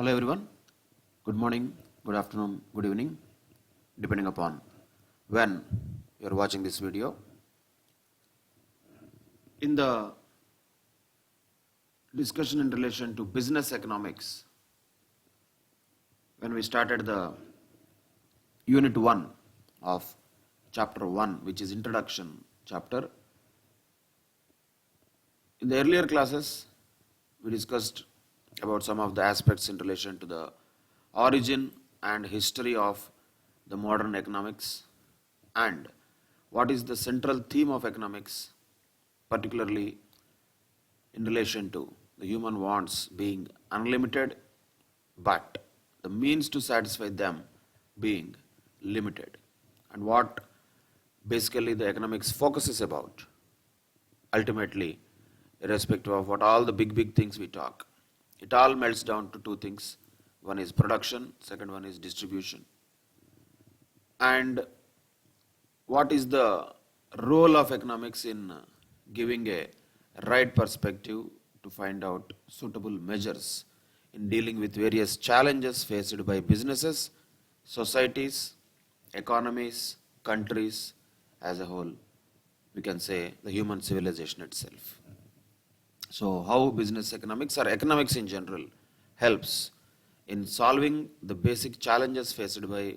Hello everyone. Good morning, good afternoon, good evening, depending upon when you're watching this video. In the discussion in relation to business economics, when we started the unit 1 of chapter 1, which is introduction chapter, in the earlier classes, we discussed about some of the aspects in relation to the origin and history of the modern economics and what is the central theme of economics, particularly in relation to the human wants being unlimited, but the means to satisfy them being limited, and what basically the economics focuses about, ultimately, irrespective of what all the big things we talk. It all melts down to two things. One is production, second one is distribution. And what is the role of economics in giving a right perspective to find out suitable measures in dealing with various challenges faced by businesses, societies, economies, countries as a whole, we can say the human civilization itself. So how business economics or economics in general helps in solving the basic challenges faced by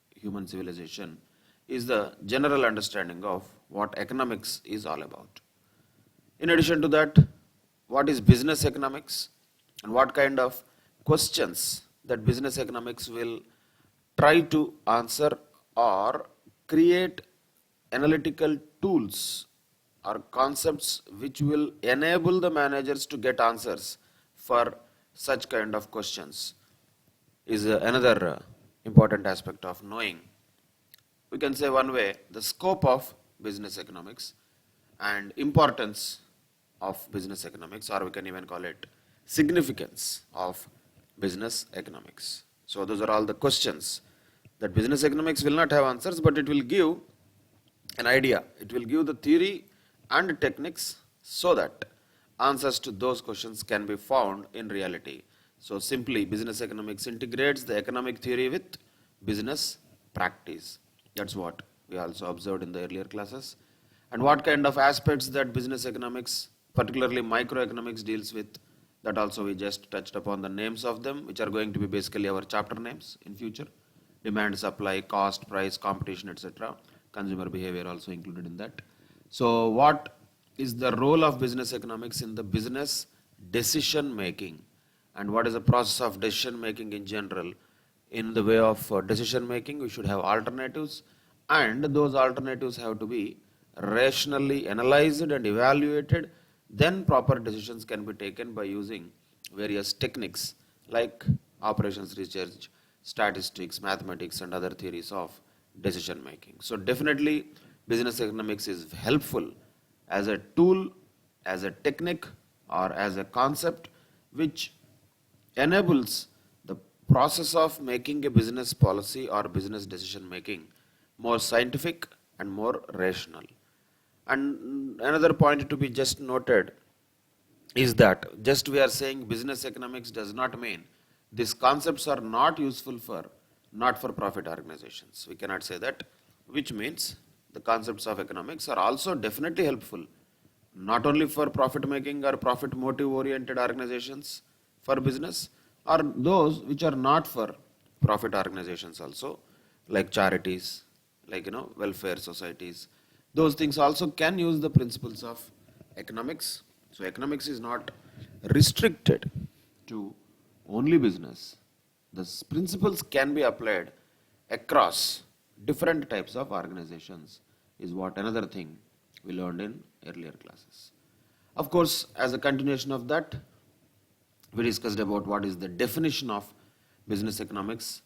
human civilization is the general understanding of what economics is all about. In addition to that, what is business economics and what kind of questions that business economics will try to answer or create analytical tools or concepts which will enable the managers to get answers for such kind of questions is another important aspect of knowing. We can say one way the scope of business economics and importance of business economics, or we can even call it significance of business economics. So those are all the questions that business economics will not have answers, but it will give an idea. It will give the theory and techniques so that answers to those questions can be found in reality. So simply, business economics integrates the economic theory with business practice. That's what we also observed in the earlier classes. And what kind of aspects that business economics, particularly microeconomics, deals with, that also we just touched upon the names of them, which are going to be basically our chapter names in future. Demand, supply, cost, price, competition, etc. Consumer behavior also included in that. So what is the role of business economics in the business decision making, and what is the process of decision making in general? In the way of decision making, we should have alternatives, and those alternatives have to be rationally analyzed and evaluated. Then proper decisions can be taken by using various techniques like operations research, statistics, mathematics, and other theories of decision making. So definitely business economics is helpful as a tool, as a technique, or as a concept which enables the process of making a business policy or business decision making more scientific and more rational. And another point to be just noted is that just we are saying business economics does not mean these concepts are not useful for not-for-profit organizations. We cannot say that, which means the concepts of economics are also definitely helpful, not only for profit-making or profit-motive-oriented organizations for business, or those which are not for profit organizations also, like charities, like welfare societies. Those things also can use the principles of economics. So economics is not restricted to only business. The principles can be applied across different types of organizations, is what another thing we learned in earlier classes. Of course, as a continuation of that, we discussed about what is the definition of business economics,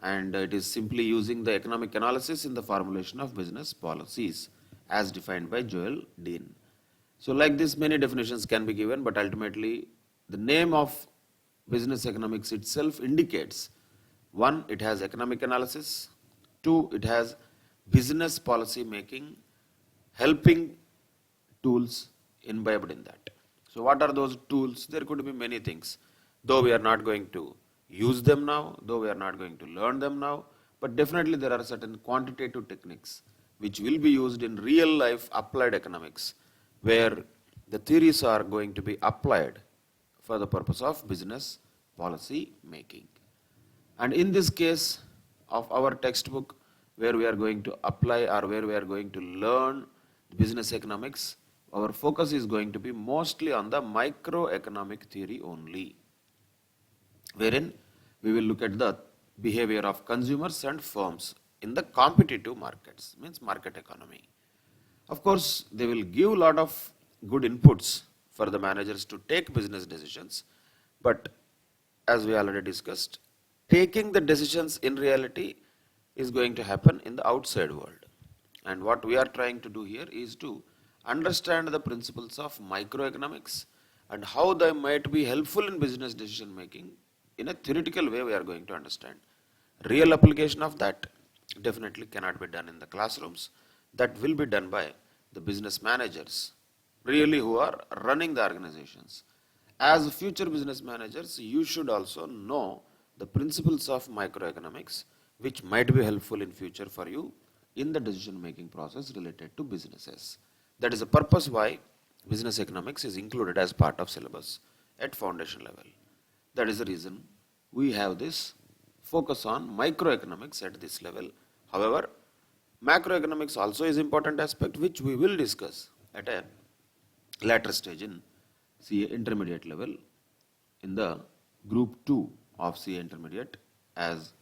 and it is simply using the economic analysis in the formulation of business policies as defined by Joel Dean. So like this, many definitions can be given, but ultimately the name of business economics itself indicates, one, it has economic analysis, two, it has business policy making, helping tools imbibed in that. So what are those tools? There could be many things, though we are not going to use them now, though we are not going to learn them now, but definitely there are certain quantitative techniques which will be used in real life applied economics, where the theories are going to be applied for the purpose of business policy making. And in this case of our textbook, where we are going to apply or where we are going to learn business economics, our focus is going to be mostly on the microeconomic theory only, wherein we will look at the behavior of consumers and firms in the competitive markets, means market economy. Of course, they will give a lot of good inputs for the managers to take business decisions, but as we already discussed, taking the decisions in reality is going to happen in the outside world. And what we are trying to do here is to understand the principles of microeconomics and how they might be helpful in business decision making in a theoretical way. We are going to understand. Real application of that definitely cannot be done in the classrooms. That will be done by the business managers, really who are running the organizations. As future business managers, you should also know the principles of microeconomics, which might be helpful in future for you in the decision making process related to businesses. That is the purpose why business economics is included as part of syllabus at foundation level. That is the reason we have this focus on microeconomics at this level. However, macroeconomics also is important aspect, which we will discuss at a later stage in CA intermediate level in the group 2 of CA intermediate as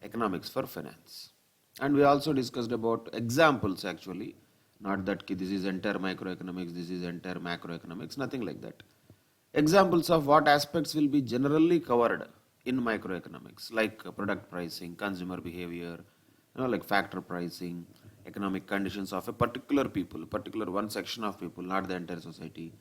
economics for finance. And we also discussed about examples actually, not that this is entire microeconomics, this is entire macroeconomics, nothing like that. Examples of what aspects will be generally covered in microeconomics, like product pricing, consumer behavior, like factor pricing, economic conditions of a particular people, particular one section of people, not the entire society,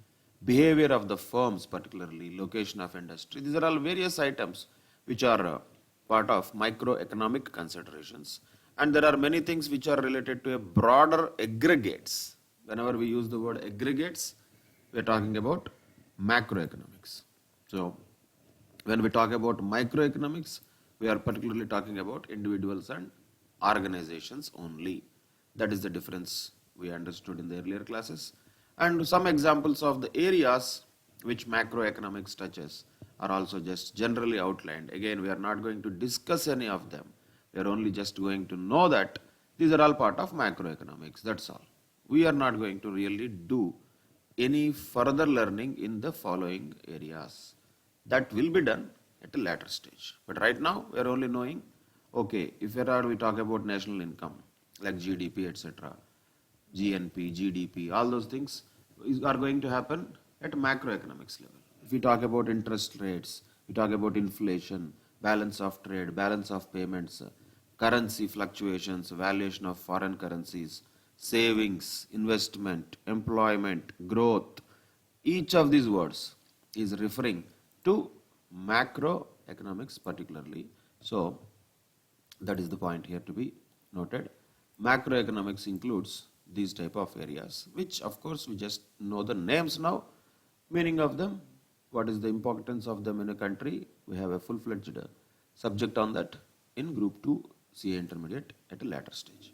behavior of the firms particularly, location of industry. These are all various items which are part of microeconomic considerations. And there are many things which are related to a broader aggregates. Whenever we use the word aggregates, we are talking about macroeconomics. So when we talk about microeconomics, we are particularly talking about individuals and organizations only. That is the difference we understood in the earlier classes. And some examples of the areas which macroeconomics touches are also just generally outlined. Again, we are not going to discuss any of them. We are only just going to know that these are all part of macroeconomics. That's all. We are not going to really do any further learning in the following areas. That will be done at a later stage. But right now, we are only knowing, okay, if we talk about national income, like GDP, etc., GNP, GDP, all those things are going to happen at macroeconomics level. If we talk about interest rates, we talk about inflation, balance of trade, balance of payments, currency fluctuations, valuation of foreign currencies, savings, investment, employment, growth, each of these words is referring to macroeconomics particularly. So that is the point here to be noted. Macroeconomics includes these type of areas, which of course we just know the names now, meaning of them, what is the importance of them in a country. We have a full-fledged subject on that in group 2 CA intermediate at a later stage.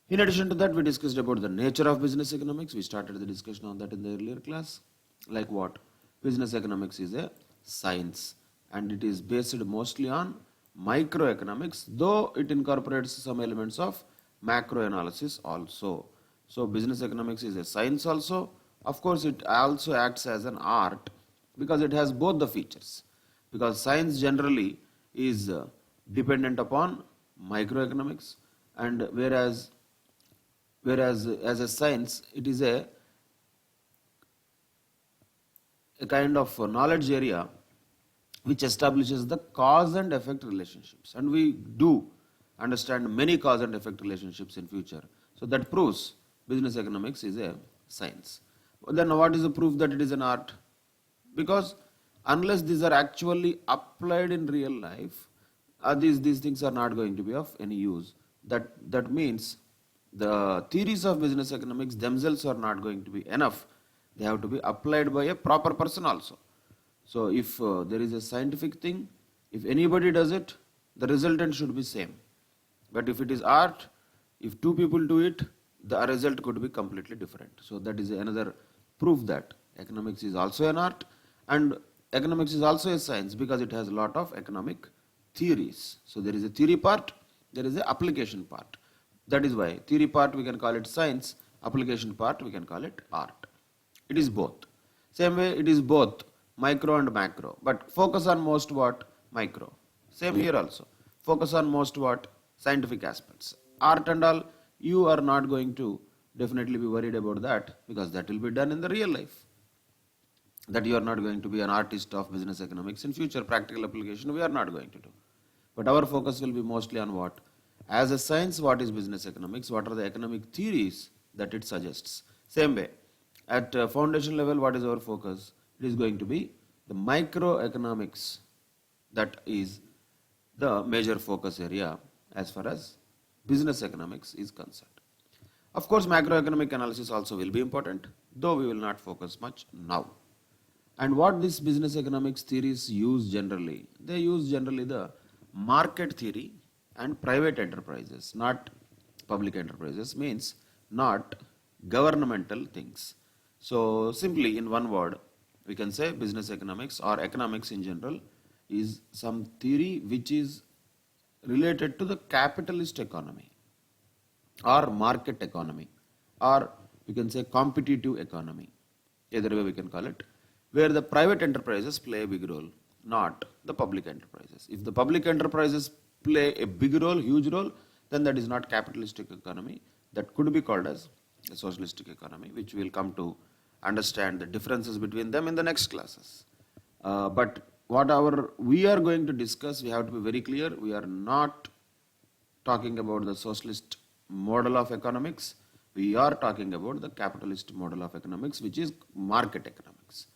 In addition to that, we discussed about the nature of business economics. We started the discussion on that in the earlier class. Like what? Business economics is a science and it is based mostly on microeconomics, though it incorporates some elements of macro analysis also. So business economics is a science also. Of course, it also acts as an art because it has both the features. Because science generally is dependent upon microeconomics, and whereas as a science, it is a kind of knowledge area which establishes the cause and effect relationships. And we do understand many cause and effect relationships in future. So that proves business economics is a science. Then what is the proof that it is an art? Because unless these are actually applied in real life, these things are not going to be of any use. That means the theories of business economics themselves are not going to be enough. They have to be applied by a proper person also. So if there is a scientific thing, if anybody does it, the resultant should be same. But if it is art, if two people do it, the result could be completely different. So that is another proof that economics is also an art, and economics is also a science because it has a lot of economic theories. So there is a theory part, there is a application part. That is why theory part we can call it science, application part we can call it art. It is both. Same way it is both micro and macro, but focus on most what? Micro. Same here also. Focus on most what? Scientific aspects. Art and all, you are not going to definitely be worried about that because that will be done in the real life. That you are not going to be an artist of business economics in future. Practical application we are not going to do. But our focus will be mostly on what? As a science, what is business economics? What are the economic theories that it suggests? Same way, at foundation level, what is our focus? It is going to be the microeconomics. That is the major focus area as far as business economics is concerned. Of course, macroeconomic analysis also will be important, though we will not focus much now. And what these business economics theories use generally? They use generally the market theory and private enterprises, not public enterprises, means not governmental things. So simply in one word, we can say business economics or economics in general is some theory which is related to the capitalist economy or market economy, or we can say competitive economy, either way we can call it, where the private enterprises play a big role, not the public enterprises. If the public enterprises play a big role, huge role, then that is not capitalistic economy. That could be called as a socialistic economy, which we will come to understand the differences between them in the next classes. But whatever we are going to discuss, we have to be very clear. We are not talking about the socialist model of economics. We are talking about the capitalist model of economics, which is market economics.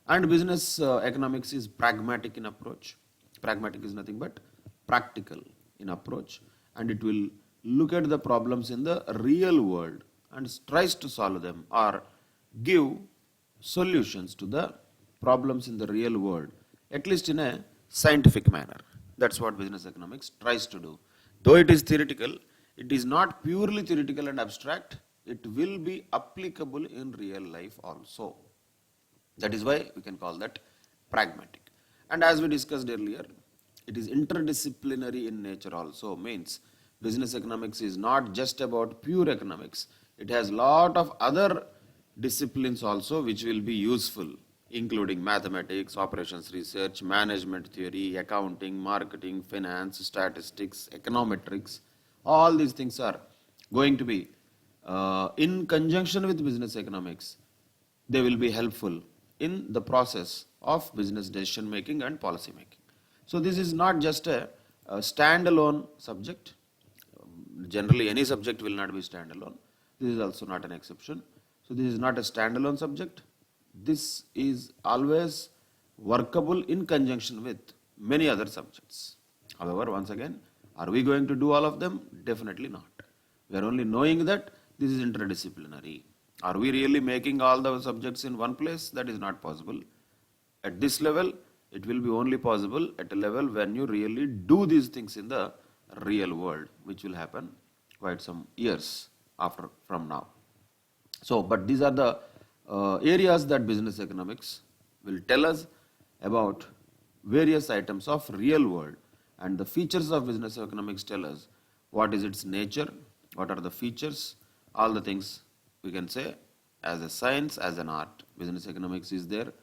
And business economics is pragmatic in approach. Pragmatic is nothing but practical in approach, and it will look at the problems in the real world and tries to solve them or give solutions to the problems in the real world, at least in a scientific manner. That's what business economics tries to do. Though it is theoretical, it is not purely theoretical and abstract. It will be applicable in real life also. That is why we can call that pragmatic. And as we discussed earlier, it is interdisciplinary in nature also, means business economics is not just about pure economics. It has lot of other disciplines also which will be useful, including mathematics, operations research, management theory, accounting, marketing, finance, statistics, econometrics. All these things are going to be in conjunction with business economics. They will be helpful in the process of business decision making and policy making. So this is not just a standalone subject. Generally, any subject will not be standalone. This is also not an exception. So this is not a standalone subject. This is always workable in conjunction with many other subjects. However, once again, are we going to do all of them? Definitely not. We are only knowing that this is interdisciplinary. Are we really making all the subjects in one place? That is not possible. At this level, it will be only possible at a level when you really do these things in the real world, which will happen quite some years from now. So, but these are the areas that business economics will tell us about various items of real world, and the features of business economics tell us what is its nature, what are the features, all the things we can say as a science, as an art. Business economics is there.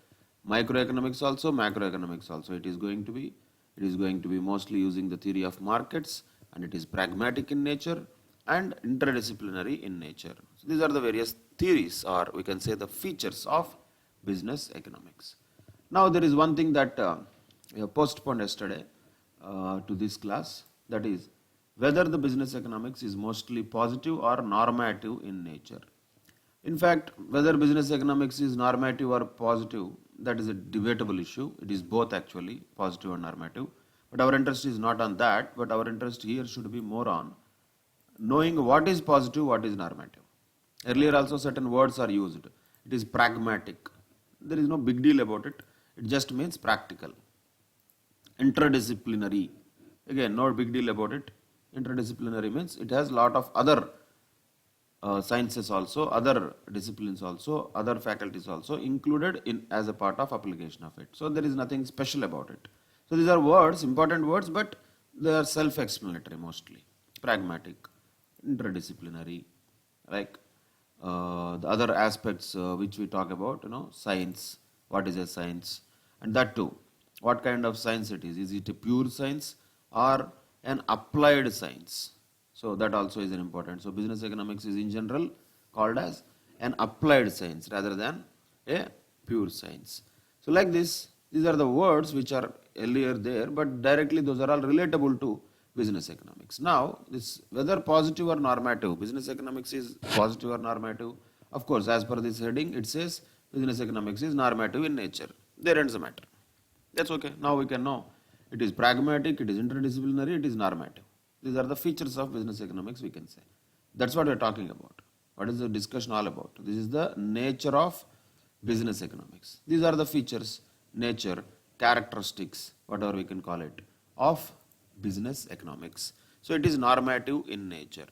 Microeconomics also, macroeconomics also. It is going to be mostly using the theory of markets, and it is pragmatic in nature and interdisciplinary in nature. So these are the various theories, or we can say the features of business economics. Now there is one thing that we have postponed yesterday to this class, that is whether the business economics is mostly positive or normative in nature. In fact, whether business economics is normative or positive, that is a debatable issue. It is both actually, positive and normative. But our interest is not on that, but our interest here should be more on knowing what is positive, what is normative. Earlier also certain words are used. It is pragmatic. There is no big deal about it. It just means practical. Interdisciplinary. Again, no big deal about it. Interdisciplinary means it has lot of other sciences also, other disciplines also, other faculties also included in as a part of application of it. So there is nothing special about it. So these are words, important words, but they are self-explanatory mostly. Pragmatic, interdisciplinary, like the other aspects which we talk about, science, what is a science, and that too, what kind of science it is. Is it a pure science or an applied science? So that also is an important. So business economics is in general called as an applied science rather than a pure science. So like this, these are the words which are earlier there, but directly those are all relatable to business economics. Now, this whether positive or normative, business economics is positive or normative. Of course, as per this heading, it says business economics is normative in nature. There ends the matter. That's okay. Now we can know it is pragmatic, it is interdisciplinary, it is normative. These are the features of business economics, we can say. That's what we're talking about. What is the discussion all about? This is the nature of business economics. These are the features, nature, characteristics, whatever we can call it, of business economics. So it is normative in nature.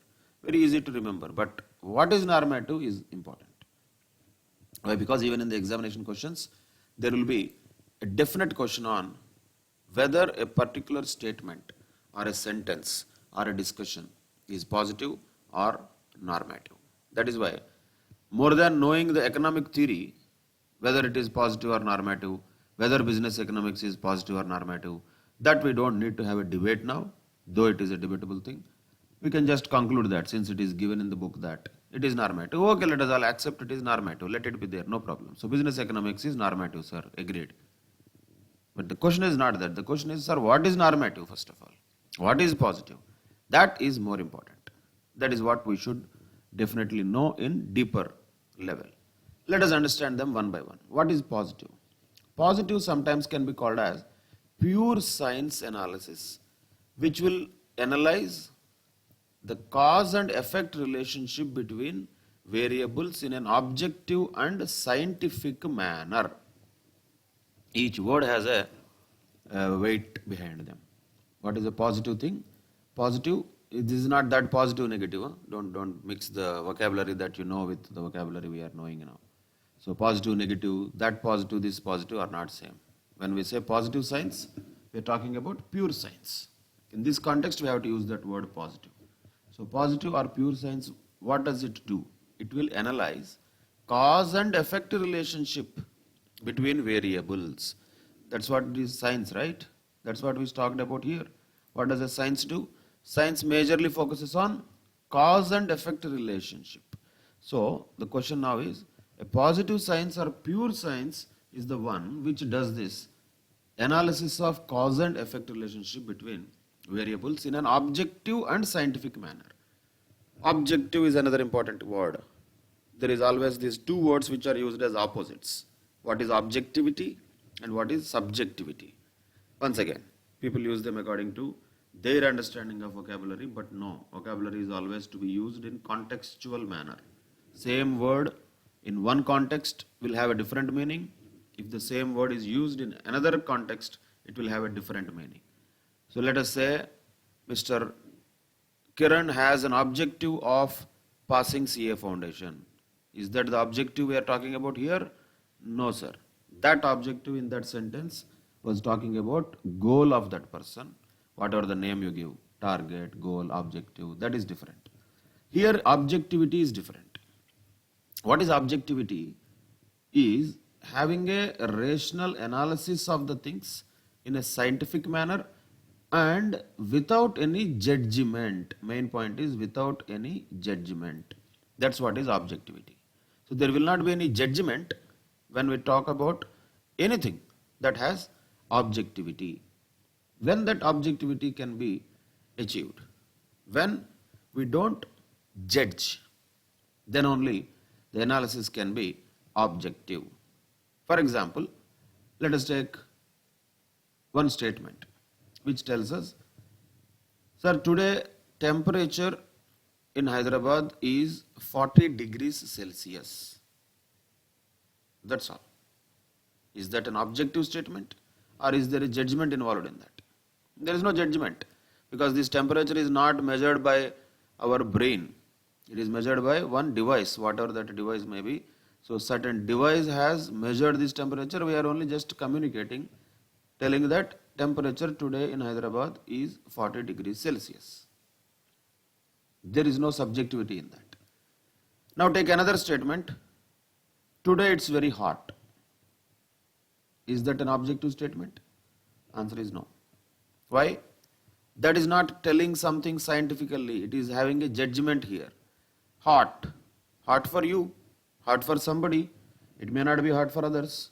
Very easy to remember. But what is normative is important. Why? Because even in the examination questions, there will be a definite question on whether a particular statement or a sentence or a discussion is positive or normative. That is why, more than knowing the economic theory, whether it is positive or normative, whether business economics is positive or normative, that we don't need to have a debate now, though it is a debatable thing. We can just conclude that since it is given in the book that it is normative. Okay, let us all accept it is normative. Let it be there, no problem. So business economics is normative, sir. Agreed. But the question is not that. The question is, sir, what is normative first of all? What is positive? That is more important. That is what we should definitely know in deeper level. Let us understand them one by one. What is positive? Positive sometimes can be called as pure science analysis, which will analyze the cause and effect relationship between variables in an objective and scientific manner. Each word has a weight behind them. What is a positive thing? Positive, this is not that positive negative. Huh? Don't mix the vocabulary that you know with the vocabulary we are knowing now. So positive, negative, that positive, this positive are not same. When we say positive science, we are talking about pure science. In this context, we have to use that word positive. So positive or pure science, what does it do? It will analyze cause and effect relationship between variables. That's what it is science, right? That's what we talked about here. What does a science do? Science majorly focuses on cause and effect relationship. So the question now is, a positive science or pure science is the one which does this analysis of cause and effect relationship between variables in an objective and scientific manner. Objective is another important word. There is always these two words which are used as opposites. What is objectivity and what is subjectivity? Once again, people use them according to their understanding of vocabulary, but no, vocabulary is always to be used in contextual manner. Same word in one context will have a different meaning. If the same word is used in another context, it will have a different meaning. So let us say Mr. Kiran has an objective of passing CA foundation. Is that the objective we are talking about here? No, sir. That objective in that sentence was talking about goal of that person, whatever the name you give, target, goal, objective, that is different. Here, objectivity is different. What is objectivity? Is having a rational analysis of the things in a scientific manner and without any judgment. Main point is without any judgment. That's what is objectivity. So there will not be any judgment when we talk about anything that has objectivity. When that objectivity can be achieved? When we don't judge, then only the analysis can be objective. For example, let us take one statement which tells us, sir, today temperature in Hyderabad is 40 degrees Celsius. That's all. Is that an objective statement, or is there a judgment involved in that? There is no judgment, because this temperature is not measured by our brain. It is measured by one device, whatever that device may be. So certain device has measured this temperature. We are only just communicating, telling that temperature today in Hyderabad is 40 degrees Celsius. There is no subjectivity in that. Now take another statement. Today it's very hot. Is that an objective statement? Answer is no. Why? That is not telling something scientifically. It is having a judgment here. Hot. Hot for you. Hot for somebody. It may not be hot for others.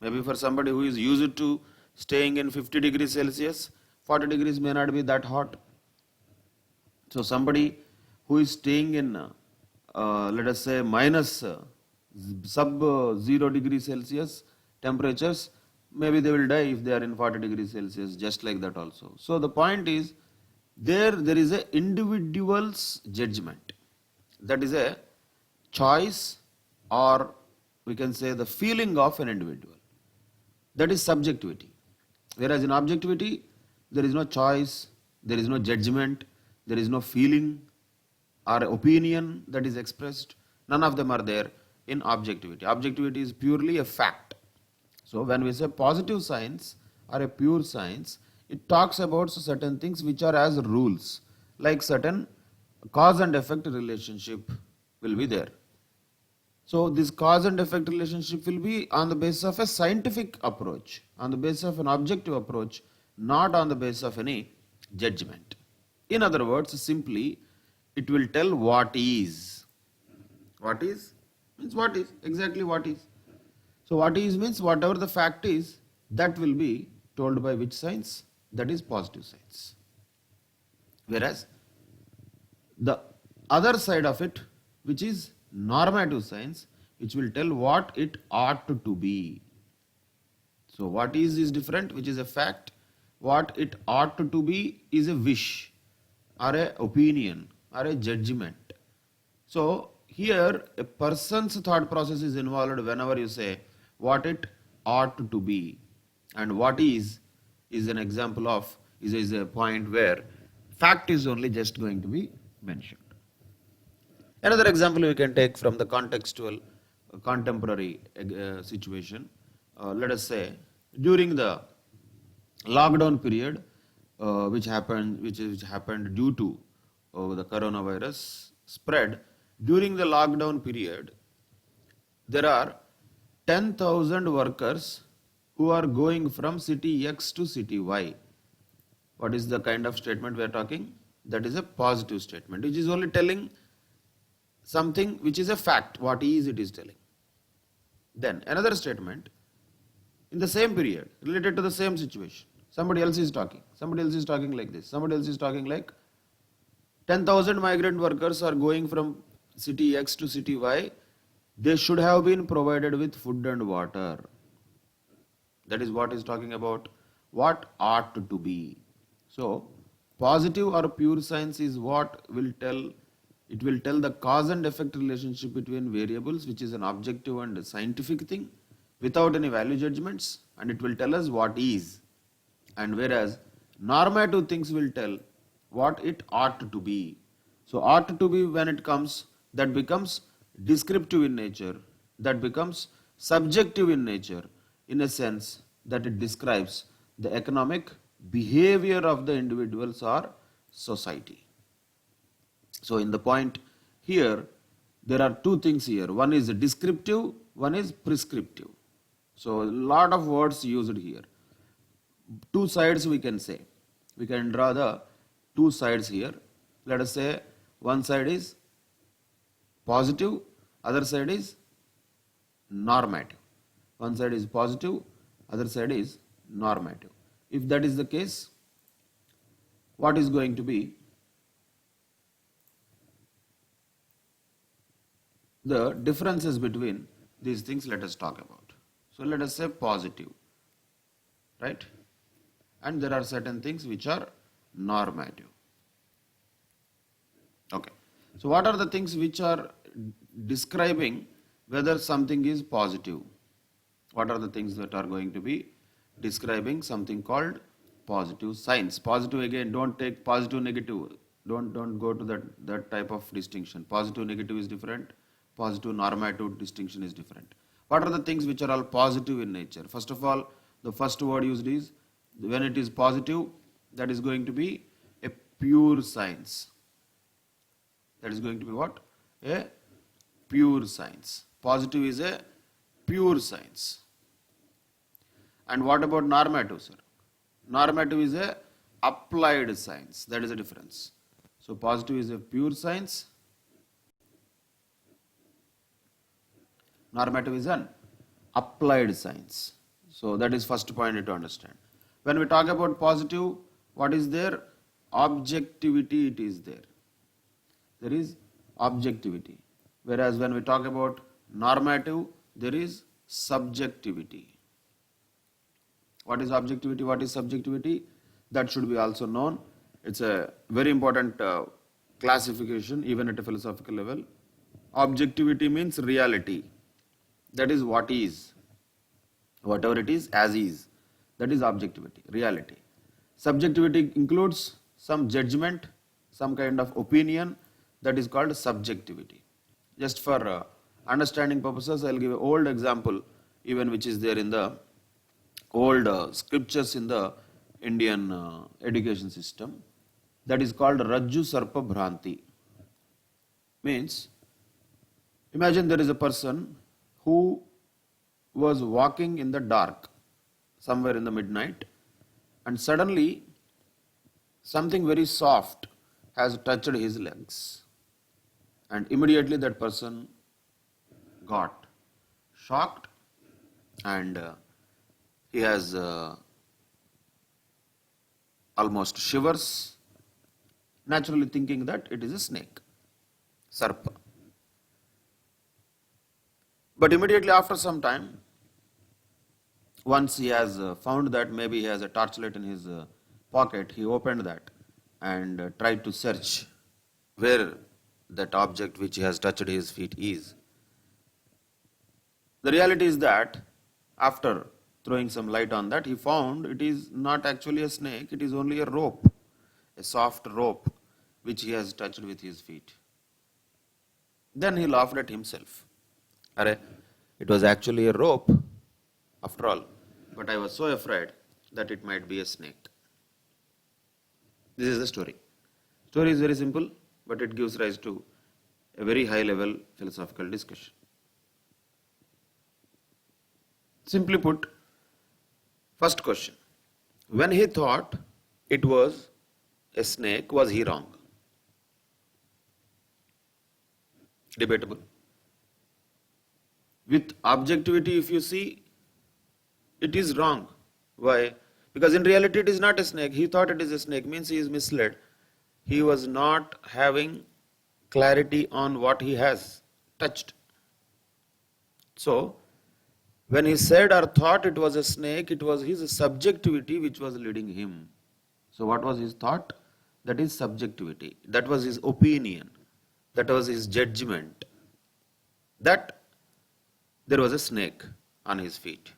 Maybe for somebody who is used to staying in 50 degrees Celsius, 40 degrees may not be that hot. So somebody who is staying in, let us say, minus sub 0 degrees Celsius temperatures, maybe they will die if they are in 40 degrees Celsius, just like that also. So the point is, there is a individual's judgment. That is a choice, or we can say the feeling of an individual. That is subjectivity. Whereas in objectivity, there is no choice, there is no judgment, there is no feeling or opinion that is expressed. None of them are there in objectivity. Objectivity is purely a fact. So when we say positive science or a pure science, it talks about certain things which are as rules, like certain cause and effect relationship will be there. So this cause and effect relationship will be on the basis of a scientific approach, on the basis of an objective approach, not on the basis of any judgment. In other words, simply, it will tell what is. What is? Means what is, exactly what is. So what is means whatever the fact is, that will be told by which science? That is positive science. Whereas the other side of it, which is normative science, which will tell what it ought to be. So what is different, which is a fact. What it ought to be is a wish or a opinion or a judgment. So here a person's thought process is involved whenever you say what it ought to be, and what is an example of, is a point where fact is only just going to be mentioned. Another example we can take from the contextual contemporary situation. Let us say during the lockdown period, which happened due to the coronavirus spread. During the lockdown period, there are 10,000 workers who are going from city X to city Y. What is the kind of statement we are talking? That is a positive statement, which is only telling something which is a fact. What is it is telling. Then another statement in the same period related to the same situation. Somebody else is talking. Somebody else is talking like this. Somebody else is talking like 10,000 migrant workers are going from city X to city Y. They should have been provided with food and water. That is what is talking about what ought to be. So positive or pure science is what will tell. It will tell the cause and effect relationship between variables, which is an objective and scientific thing, without any value judgments, and it will tell us what is. And whereas normative things will tell what it ought to be. So ought to be, when it comes, that becomes descriptive in nature, that becomes subjective in nature, in a sense that it describes the economic behavior of the individuals or society. So in the point here, there are two things here. One is descriptive, one is prescriptive. So a lot of words used here. Two sides we can say. We can draw the two sides here. Let us say one side is positive, other side is normative. One side is positive, other side is normative. If that is the case, what is going to be the differences between these things? Let us talk about. So let us say positive, right? And there are certain things which are normative. Okay. So what are the things which are describing whether something is positive? What are the things that are going to be describing something called positive signs? Positive, again, don't take positive, negative. Don't go to that type of distinction. Positive, negative is different. Positive, normative distinction is different. What are the things which are all positive in nature? First of all, the first word used is, when it is positive, that is going to be a pure science. That is going to be what? A pure science. Positive is a pure science. And what about normative, sir? Normative is a applied science. That is the difference. So positive is a pure science. Normative is an applied science. So that is first point to understand. When we talk about positive, what is there? Objectivity, it is there. There is objectivity. Whereas when we talk about normative, there is subjectivity. What is objectivity? What is subjectivity? That should be also known. It's a very important classification even at a philosophical level. Objectivity means reality. That is what is. Whatever it is, as is. That is objectivity, reality. Subjectivity includes some judgment, some kind of opinion. That is called subjectivity. Just for understanding purposes, I will give an old example, even which is there in the old scriptures in the Indian education system. That is called Rajju Sarpa Bhranti. Means, imagine there is a person who was walking in the dark, somewhere in the midnight, and suddenly something very soft has touched his legs. And immediately that person got shocked, and he has almost shivers, naturally thinking that it is a snake, sarpa. But immediately after some time, once he has found that maybe he has a torchlight in his pocket, he opened that and tried to search where that object which he has touched his feet is. The reality is that after throwing some light on that, he found it is not actually a snake, it is only a rope, a soft rope which he has touched with his feet. Then he laughed at himself. It was actually a rope after all, but I was so afraid that it might be a snake. This is the story. Story is very simple, but it gives rise to a very high level philosophical discussion. Simply put, first question, when he thought it was a snake, was he wrong? Debatable. With objectivity, if you see, it is wrong. Why? Because in reality it is not a snake. He thought it is a snake, means he is misled. He was not having clarity on what he has touched. So, when he said or thought it was a snake, it was his subjectivity which was leading him. So what was his thought? That is subjectivity. That was his opinion. That was his judgment. That there was a snake on his feet.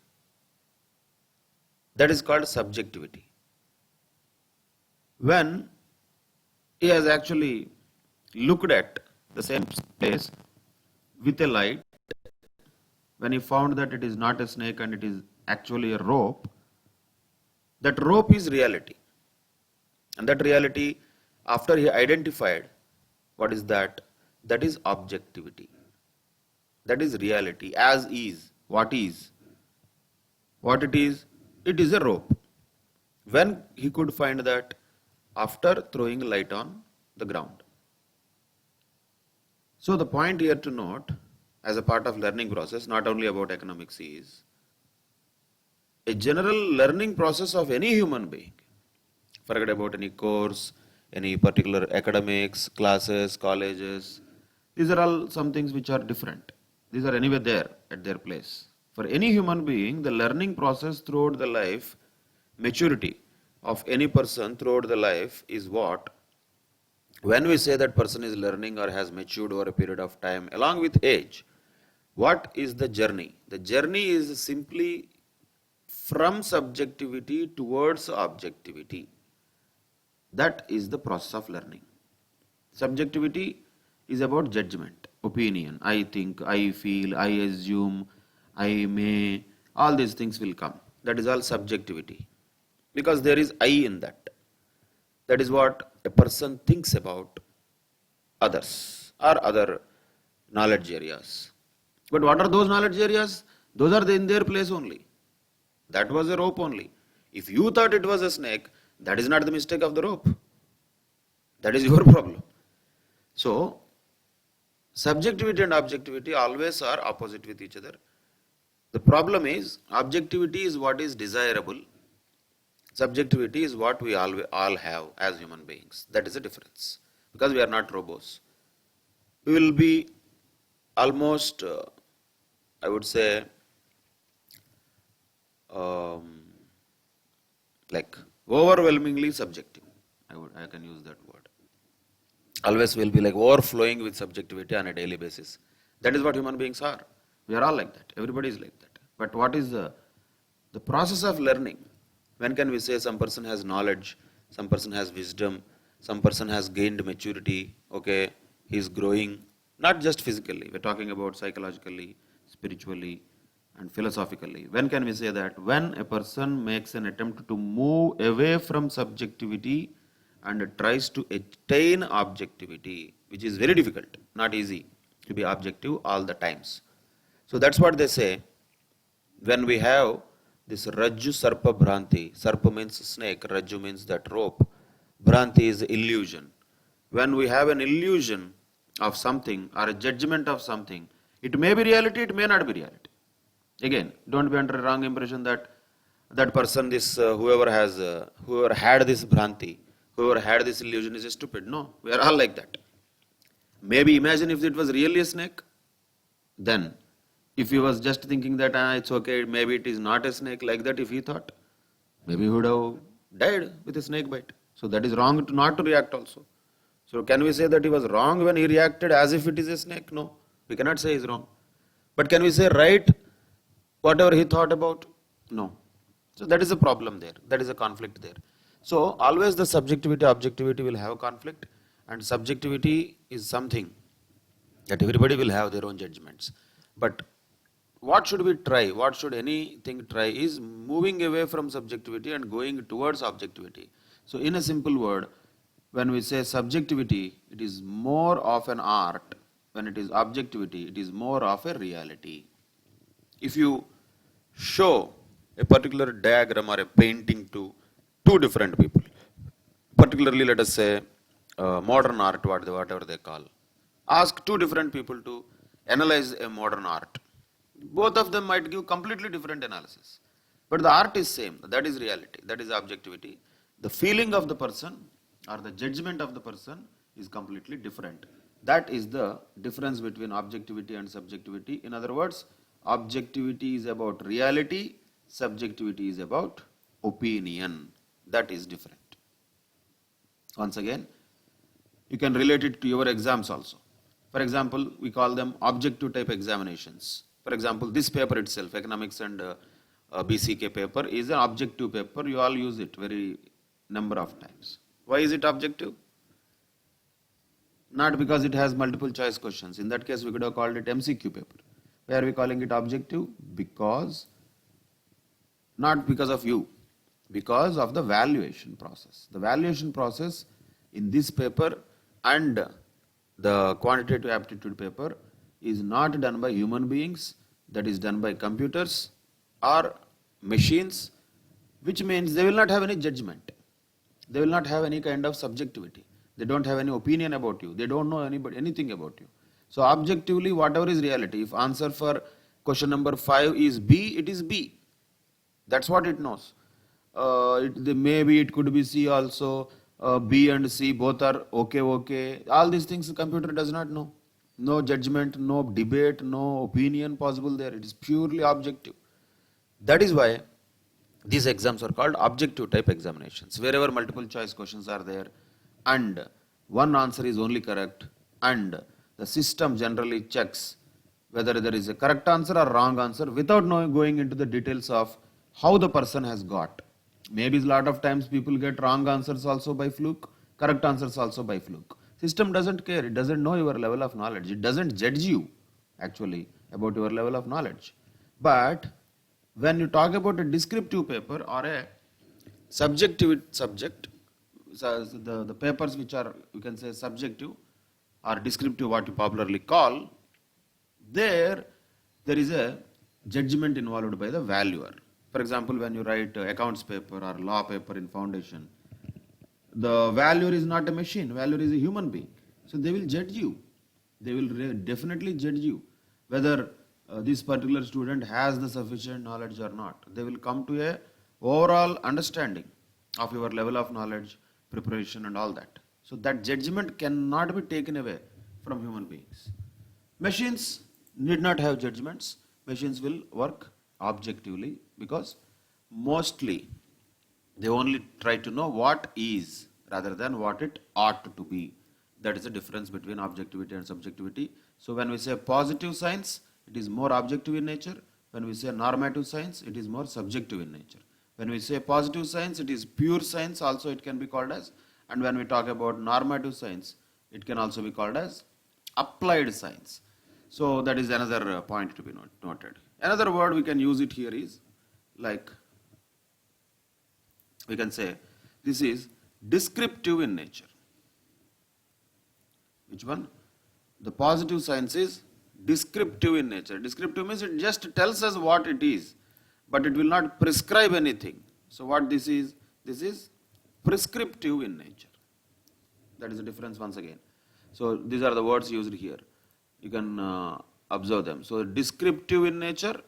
That is called subjectivity. When he has actually looked at the same place with a light, when he found that it is not a snake and it is actually a rope, that rope is reality. And that reality, after he identified what is that, that is objectivity. That is reality, as is, what is. What it is a rope. When he could find that after throwing light on the ground. So the point here to note, as a part of learning process, not only about economics, is a general learning process of any human being. Forget about any course, any particular academics, classes, colleges. These are all some things which are different. These are anyway there at their place. For any human being, the learning process throughout the life, maturity of any person throughout the life is what? When we say that person is learning or has matured over a period of time, along with age, What is the journey? The journey is simply from subjectivity towards objectivity. That is the process of learning. Subjectivity is about judgment, opinion. I think, I feel, I assume, I may, all these things will come. That is all subjectivity. Because there is I in that. That is what a person thinks about others or other knowledge areas. But what are those knowledge areas? Those are in their place only. That was a rope only. If you thought it was a snake, that is not the mistake of the rope. That is your problem. So, subjectivity and objectivity always are opposite with each other. The problem is, objectivity is what is desirable. Subjectivity is what we all have as human beings. That is the difference. Because we are not robots. We will be almost, I would say, like overwhelmingly subjective. I can use that word. Always will be like overflowing with subjectivity on a daily basis. That is what human beings are. We are all like that. Everybody is like that. But what is the process of learning? When can we say some person has knowledge, some person has wisdom, some person has gained maturity, okay, he is growing, not just physically, we're talking about psychologically, spiritually, and philosophically. When can we say that? When a person makes an attempt to move away from subjectivity and tries to attain objectivity, which is very difficult, not easy to be objective all the times. So that's what they say. When we have this Rajju Sarpa Bhranti, Sarpa means snake, Rajju means that rope, Bhranti is illusion. When we have an illusion of something or a judgment of something, it may be reality, it may not be reality. Again, don't be under a wrong impression that that person, this whoever had this Bhranti, whoever had this illusion is stupid. No, we are all like that. Maybe imagine if it was really a snake, then if he was just thinking that it's okay, maybe it is not a snake, like that if he thought, maybe he would have died with a snake bite. So that is wrong not to react also. So can we say that he was wrong when he reacted as if it is a snake? No, we cannot say he is wrong. But can we say right whatever he thought about? No. So that is a problem there. That is a conflict there. So always the subjectivity, objectivity will have conflict, and subjectivity is something that everybody will have their own judgments. But what should we try? What should anything try is moving away from subjectivity and going towards objectivity. So in a simple word, when we say subjectivity, it is more of an art. When it is objectivity, it is more of a reality. If you show a particular diagram or a painting to two different people, particularly let us say modern art, whatever they call, ask two different people to analyze a modern art. Both of them might give completely different analysis. But the art is same. That is reality. That is objectivity. The feeling of the person or the judgment of the person is completely different. That is the difference between objectivity and subjectivity. In other words, objectivity is about reality, subjectivity is about opinion. That is different. Once again, you can relate it to your exams also. For example, we call them objective type examinations. For example, this paper itself, economics and BCK paper, is an objective paper. You all use it very number of times. Why is it objective? Not because it has multiple choice questions. In that case, we could have called it MCQ paper. Why are we calling it objective? Because, not because of you, because of the valuation process. The valuation process in this paper and the quantitative aptitude paper is not done by human beings, that is done by computers or machines, which means they will not have any judgment. They will not have any kind of subjectivity. They don't have any opinion about you. They don't know anything about you. So objectively, whatever is reality, if answer for question number 5 is B, it is B. That's what it knows. Maybe it could be C also. B and C both are okay. All these things the computer does not know. No judgment, no debate, no opinion possible there. It is purely objective. That is why these exams are called objective type examinations, wherever multiple choice questions are there and one answer is only correct, and the system generally checks whether there is a correct answer or wrong answer without knowing, going into the details of how the person has got. Maybe a lot of times people get wrong answers also by fluke, correct answers also by fluke. System doesn't care. It doesn't know your level of knowledge. It doesn't judge you actually about your level of knowledge. But when you talk about a descriptive paper or a subjective subject, so the papers which are, you can say, subjective or descriptive, what you popularly call, there is a judgment involved by the valuer. For example, when you write accounts paper or law paper in foundation, the valuer is not a machine, valuer is a human being. So they will judge you. They will definitely judge you whether this particular student has the sufficient knowledge or not. They will come to a overall understanding of your level of knowledge, preparation and all that. So that judgment cannot be taken away from human beings. Machines need not have judgments. Machines will work objectively because mostly they only try to know what is rather than what it ought to be. That is the difference between objectivity and subjectivity. So when we say positive science, it is more objective in nature. When we say normative science, it is more subjective in nature. When we say positive science, it is pure science, also it can be called as. And when we talk about normative science, it can also be called as applied science. So that is another point to be noted. Another word we can use it here is like, we can say this is descriptive in nature. Which one? The positive science is descriptive in nature. Descriptive means it just tells us what it is, but it will not prescribe anything. So what this is prescriptive in nature. That is the difference once again. So these are the words used here. You can observe them. So descriptive in nature,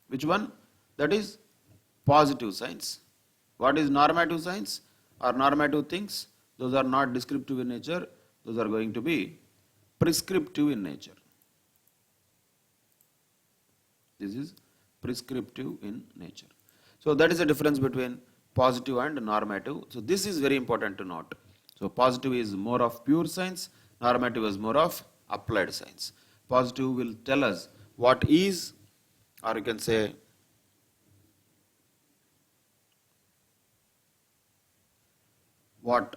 which one? That is positive science. What is normative science or normative things? Those are not descriptive in nature. Those are going to be prescriptive in nature. This is prescriptive in nature. So that is the difference between positive and normative. So this is very important to note. So positive is more of pure science, normative is more of applied science. Positive will tell us what is, or you can say what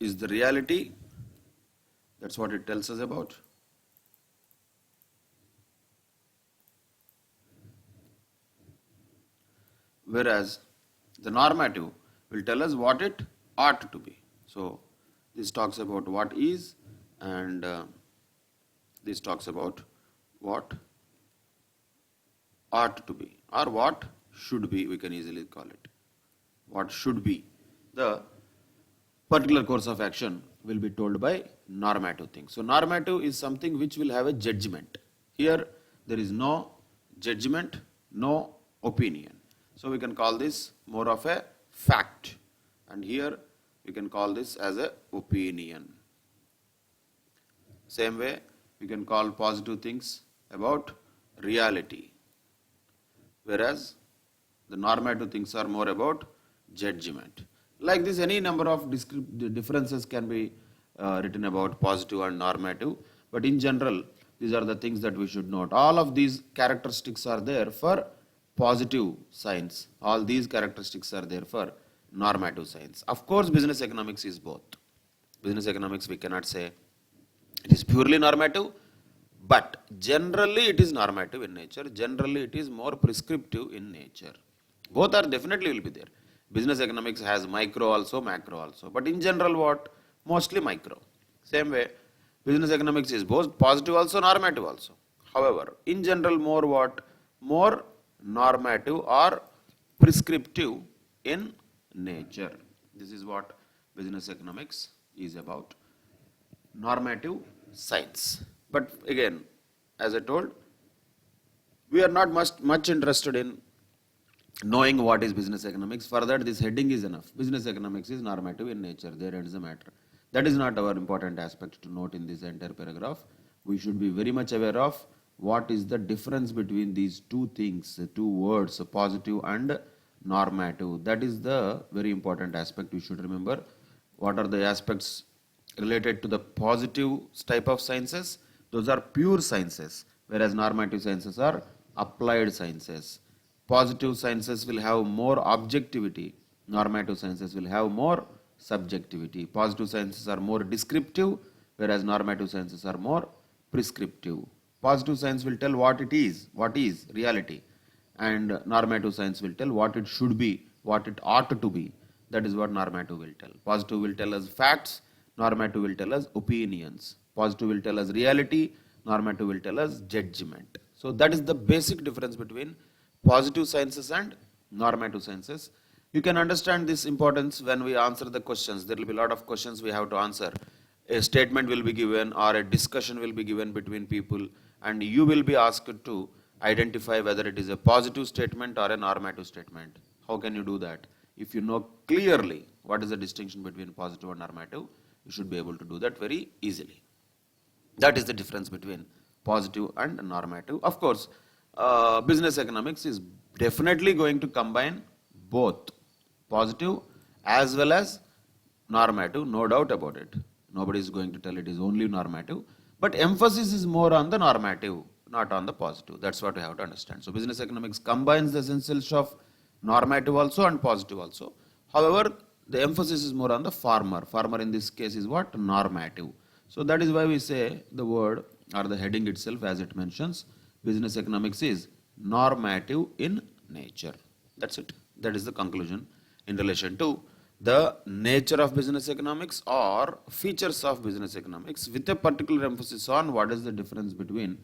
is the reality. That's what it tells us about. Whereas the normative will tell us what it ought to be. So this talks about what is, and this talks about what ought to be, or what should be, we can easily call it. What should be. The particular course of action will be told by normative things. So normative is something which will have a judgment. Here there is no judgment, no opinion. So we can call this more of a fact, and here we can call this as a opinion. Same way we can call positive things about reality, whereas the normative things are more about judgment. Like this, any number of differences can be written about positive and normative, but in general these are the things that we should note. All of these characteristics are there for positive science. All these characteristics are there for normative science. Of course, business economics is both. Business economics, we cannot say it is purely normative, but generally it is normative in nature. Generally it is more prescriptive in nature. Both are definitely will be there. Business economics has micro also, macro also. But in general what? Mostly micro. Same way, business economics is both positive also, normative also. However, in general more what? More normative or prescriptive in nature. This is what business economics is about. Normative science. But again, as I told, we are not much interested in knowing what is business economics. For that, this heading is enough. Business economics is normative in nature. There ends the matter. That is not our important aspect to note in this entire paragraph. We should be very much aware of what is the difference between these two things, two words, positive and normative. That is the very important aspect you should remember. What are the aspects related to the positive type of sciences? Those are pure sciences. whereas normative sciences are applied sciences. Positive sciences will have more objectivity, normative sciences will have more subjectivity. Positive sciences are more descriptive, whereas normative sciences are more prescriptive. Positive science will tell what is reality, and normative science will tell what it should be, what it ought to be. That is what normative will tell. Positive will tell us facts, normative will tell us opinions. Positive will tell us reality, normative will tell us judgment. So that is the basic difference between positive sciences and normative sciences. You can understand this importance when we answer the questions. There will be a lot of questions we have to answer. A statement will be given or a discussion will be given between people, and you will be asked to identify whether it is a positive statement or a normative statement. How can you do that? If you know clearly what is the distinction between positive and normative, you should be able to do that very easily. That is the difference between positive and normative. Of course, business economics is definitely going to combine both positive as well as normative, no doubt about it. Nobody is going to tell it is only normative, but emphasis is more on the normative, not on the positive. That's what you have to understand. So business economics combines the essentials of normative also and positive also. However, the emphasis is more on the former. Former in this case is what? Normative. So that is why we say the word or the heading itself, as it mentions, business economics is normative in nature. That's it. That is the conclusion in relation to the nature of business economics or features of business economics, with a particular emphasis on what is the difference between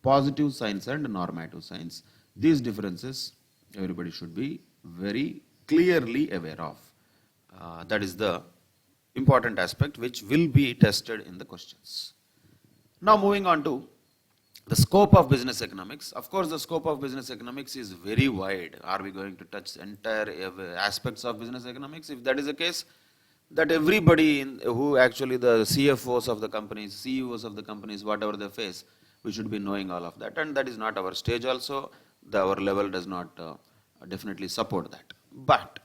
positive science and normative science. These differences everybody should be very clearly aware of. That is the important aspect which will be tested in the questions. Now moving on to the scope of business economics. Of course, the scope of business economics is very wide. Are we going to touch entire aspects of business economics? If that is the case, that everybody who actually the CFOs of the companies, CEOs of the companies, whatever they face, we should be knowing all of that. And that is not our stage also. Our level does not definitely support that. But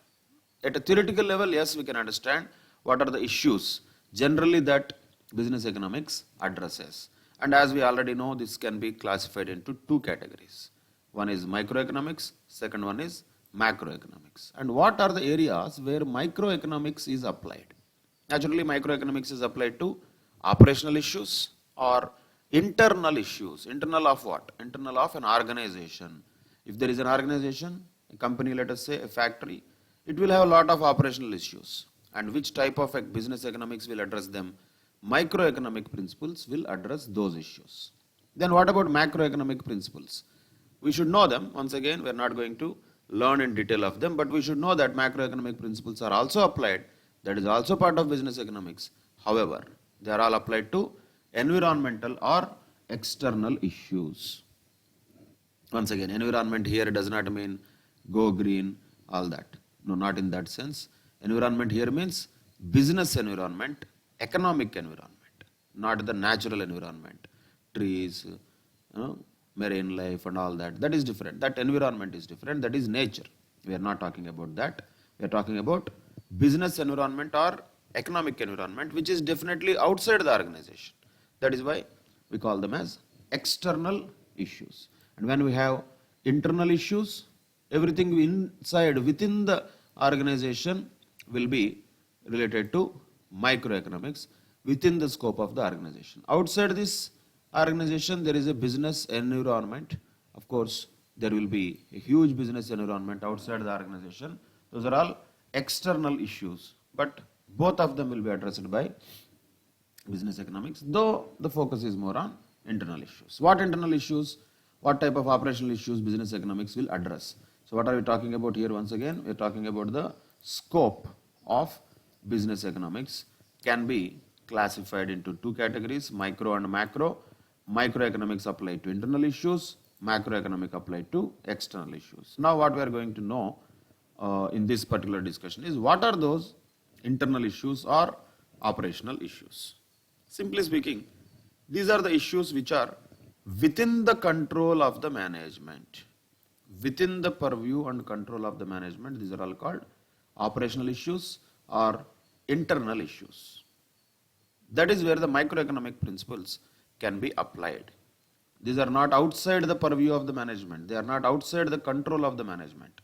at a theoretical level, yes, we can understand what are the issues generally that business economics addresses. And as we already know, this can be classified into two categories. One is microeconomics, second one is macroeconomics. And what are the areas where microeconomics is applied? Naturally, microeconomics is applied to operational issues or internal issues. Internal of what? Internal of an organization. If there is an organization, a company, let us say a factory, it will have a lot of operational issues. And which type of business economics will address them? Microeconomic principles will address those issues. Then what about macroeconomic principles? We should know them. Once again, we are not going to learn in detail of them, but we should know that macroeconomic principles are also applied. That is also part of business economics. However, they are all applied to environmental or external issues. Once again, environment here does not mean go green, all that. No, not in that sense. Environment here means business environment, economic environment, not the natural environment, trees, marine life and all that. That is different. That environment is different. That is nature. We are not talking about that. We are talking about business environment or economic environment, which is definitely outside the organization. That is why we call them as external issues. And when we have internal issues, everything inside, within the organization will be related to microeconomics within the scope of the organization. Outside this organization, there is a business environment. Of course, there will be a huge business environment outside the organization. Those are all external issues, but both of them will be addressed by business economics, though the focus is more on internal issues. What internal issues, what type of operational issues business economics will address? So what are we talking about here? Once again, we are talking about the scope of business economics can be classified into two categories, micro and macro. Microeconomics apply to internal issues, macroeconomic apply to external issues. Now what we are going to know in this particular discussion is what are those internal issues or operational issues. Simply speaking, these are the issues which are within the control of the management. Within the purview and control of the management, these are all called operational issues or internal issues. That is where the microeconomic principles can be applied. These are not outside the purview of the management. They are not outside the control of the management.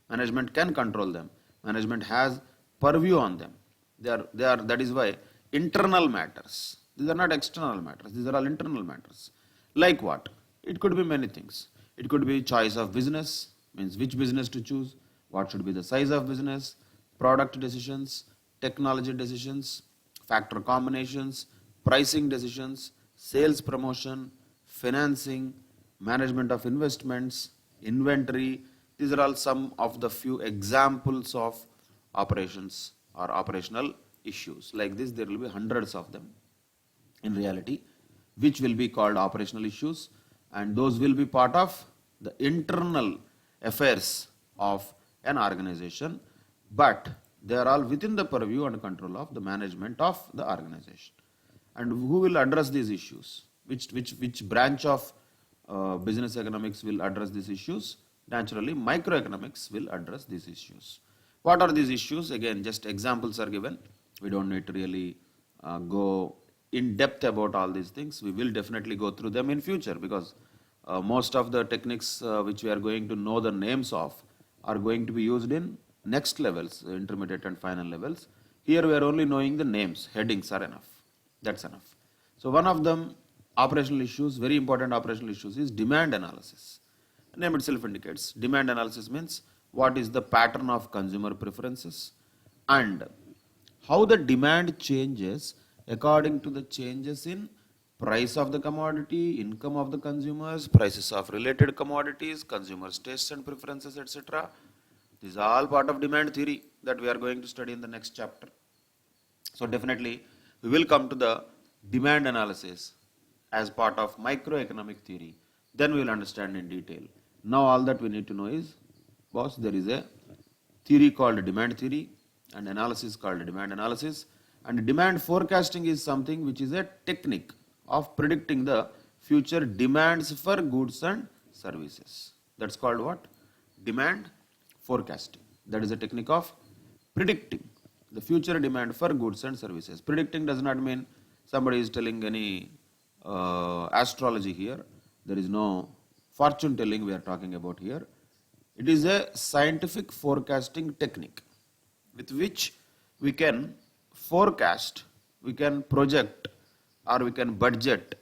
Management can control them. Management has purview on them. That is why internal matters. These are not external matters. These are all internal matters. Like what? It could be many things. It could be choice of business, means which business to choose, what should be the size of business, product decisions, technology decisions, factor combinations, pricing decisions, sales promotion, financing, management of investments, inventory. These are all some of the few examples of operations or operational issues. Like this, there will be hundreds of them in reality, which will be called operational issues, and those will be part of the internal affairs of an organization, but they are all within the purview and control of the management of the organization. And who will address these issues? Which branch of business economics will address these issues? Naturally, microeconomics will address these issues. What are these issues? Again, just examples are given. We don't need to really go in depth about all these things. We will definitely go through them in future, because most of the techniques which we are going to know the names of are going to be used in next levels, intermediate and final levels. Here we are only knowing the names, headings are enough. That's enough. So one of them, operational issues, very important operational issues, is demand analysis. The name itself indicates. Demand analysis means what is the pattern of consumer preferences and how the demand changes according to the changes in price of the commodity, income of the consumers, prices of related commodities, consumers' tastes and preferences, etc. These are all part of demand theory that we are going to study in the next chapter. So definitely we will come to the demand analysis as part of microeconomic theory. Then we will understand in detail. Now all that we need to know is, boss, there is a theory called demand theory and analysis called demand analysis. And demand forecasting is something which is a technique of predicting the future demands for goods and services. That's called what? Demand forecasting. That is a technique of predicting the future demand for goods and services. Predicting does not mean somebody is telling any astrology here. There is no fortune telling we are talking about here. It is a scientific forecasting technique with which we can forecast, we can project, or we can budget,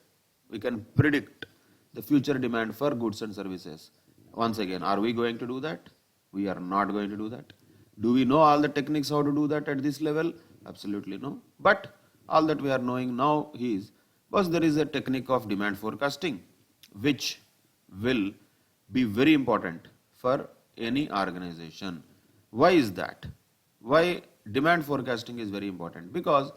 we can predict the future demand for goods and services. Once again, are we going to do that? We are not going to do that. Do we know all the techniques how to do that at this level? Absolutely no. But all that we are knowing now is, because there is a technique of demand forecasting which will be very important for any organization. Why is that? Why demand forecasting is very important? Because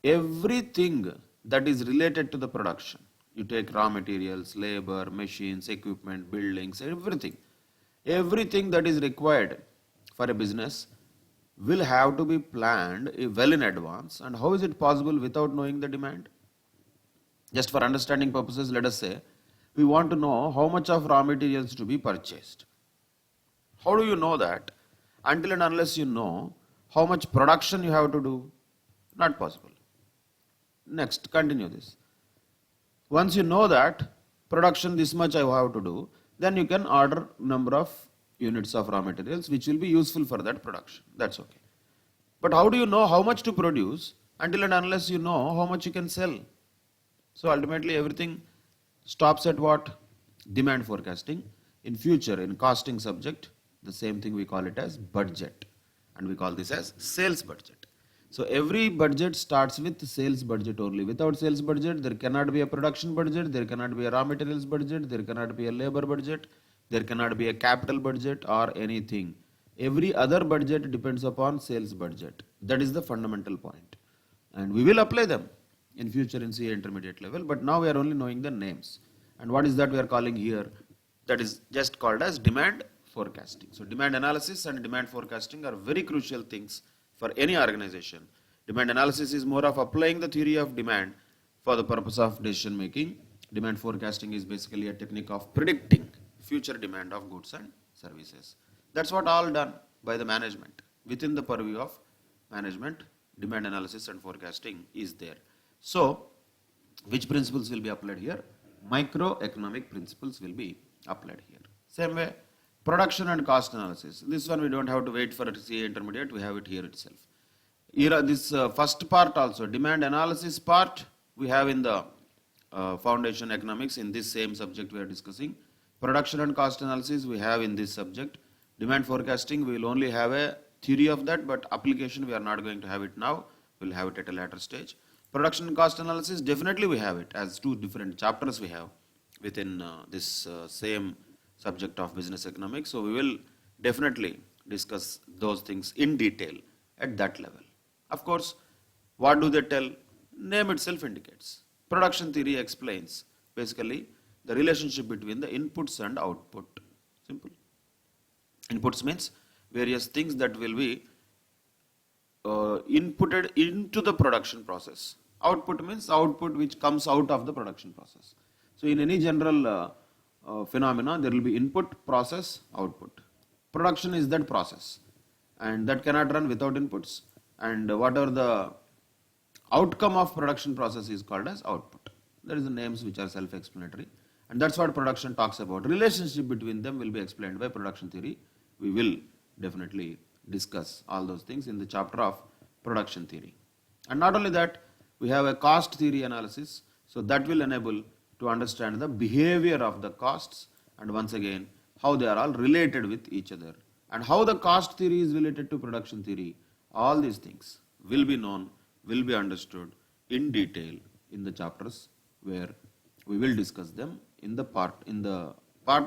everything that is related to the production, you take raw materials, labor, machines, equipment, buildings, everything that is required for a business will have to be planned well in advance. And how is it possible without knowing the demand? Just for understanding purposes, let us say we want to know how much of raw materials to be purchased. How do you know that? Until and unless you know how much production you have to do, not possible. Next, continue this. Once you know that production this much I have to do, then you can order number of units of raw materials which will be useful for that production. That's okay. But how do you know how much to produce until and unless you know how much you can sell? So ultimately everything stops at what? Demand forecasting. In future, in costing subject, the same thing we call it as budget, and we call this as sales budget. So every budget starts with sales budget only. Without sales budget, there cannot be a production budget, there cannot be a raw materials budget, there cannot be a labor budget, there cannot be a capital budget or anything. Every other budget depends upon sales budget. That is the fundamental point. And we will apply them in future in CA intermediate level, but now we are only knowing the names. And what is that we are calling here? That is just called as demand forecasting. So demand analysis and demand forecasting are very crucial things for any organization. Demand analysis is more of applying the theory of demand for the purpose of decision making. Demand forecasting is basically a technique of predicting future demand of goods and services. That's what all done by the management. Within the purview of management, demand analysis and forecasting is there. So, which principles will be applied here? microeconomic principles will be applied here. Same way, production and cost analysis. This one we don't have to wait for a CA intermediate, we have it here itself. Here, this first part also, demand analysis part, we have in the foundation economics. In this same subject we are discussing. Production and cost analysis we have in this subject. Demand forecasting, we will only have a theory of that, but application we are not going to have it now. We will have it at a later stage. Production and cost analysis, definitely we have it as two different chapters we have within this same subject of business economics. So we will definitely discuss those things in detail at that level. Of course, what do they tell? Name itself indicates. Production theory explains basically the relationship between the inputs and output. Simple. Inputs means various things that will be inputted into the production process. Output means output which comes out of the production process. So in any general phenomena, there will be input, process, output. Production is that process, and that cannot run without inputs. And whatever the outcome of production process is called as output. There is the names which are self-explanatory, and that's what production talks about. Relationship between them will be explained by production theory. We will definitely discuss all those things in the chapter of production theory. And not only that, we have a cost theory analysis, so that will enable to understand the behavior of the costs, and once again how they are all related with each other, and how the cost theory is related to production theory. All these things will be known, will be understood in detail in the chapters where we will discuss them in the part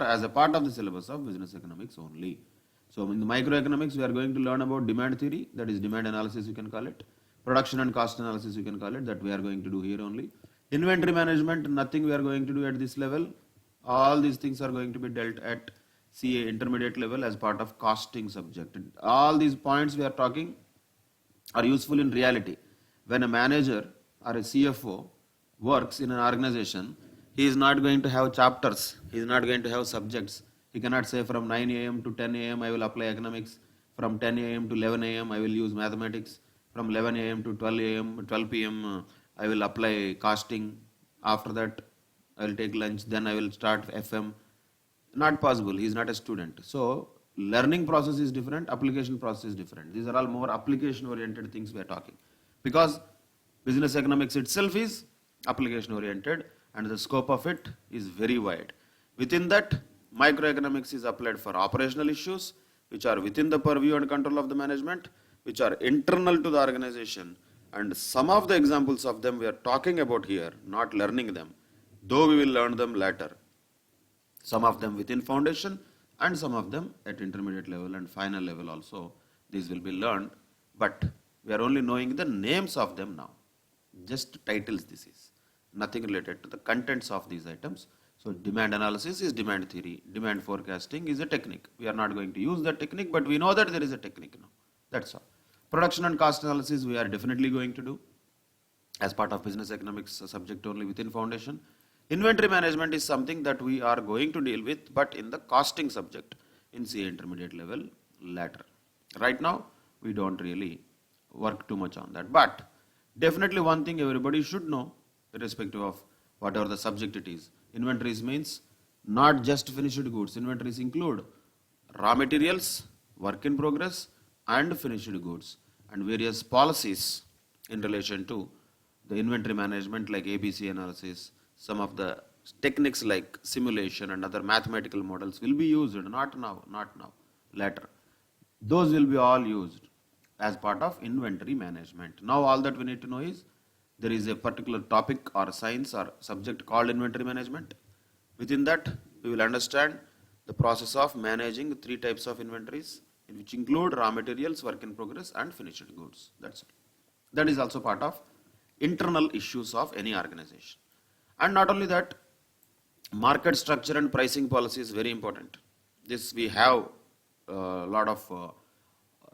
as a part of the syllabus of business economics only. So in the microeconomics we are going to learn about demand theory, that is demand analysis you can call it. Production and cost analysis you can call it, that we are going to do here only. Inventory management, nothing we are going to do at this level. All these things are going to be dealt at CA intermediate level as part of costing subject. All these points we are talking are useful in reality. When a manager or a CFO works in an organization, he is not going to have chapters, he is not going to have subjects. He cannot say from 9 a.m. to 10 a.m. I will apply economics, from 10 a.m. to 11 a.m. I will use mathematics, from 11 a.m. to 12 p.m. I will apply costing, after that I will take lunch, then I will start FM. Not possible, he is not a student. So learning process is different, application process is different. These are all more application oriented things we are talking. Because business economics itself is application oriented and the scope of it is very wide. Within that, microeconomics is applied for operational issues which are within the purview and control of the management, which are internal to the organization, and some of the examples of them we are talking about here, not learning them, though we will learn them later. Some of them within foundation and some of them at intermediate level and final level also. These will be learned, but we are only knowing the names of them now. Just titles this is. Nothing related to the contents of these items. So demand analysis is demand theory. Demand forecasting is a technique. We are not going to use that technique, but we know that there is a technique now. That's all. Production and cost analysis we are definitely going to do as part of business economics subject only within foundation. Inventory management is something that we are going to deal with, but in the costing subject in CA intermediate level later. Right now, we don't really work too much on that. But definitely one thing everybody should know, irrespective of whatever the subject it is. Inventories means not just finished goods. Inventories include raw materials, work in progress, and finished goods, and various policies in relation to the inventory management like ABC analysis. Some of the techniques like simulation and other mathematical models will be used, not now, later. Those will be all used as part of inventory management. Now all that we need to know is there is a particular topic or science or subject called inventory management. Within that, we will understand the process of managing three types of inventories, which include raw materials, work in progress, and finished goods. That's it. That is also part of internal issues of any organization. And not only that, market structure and pricing policy is very important. This we have a lot of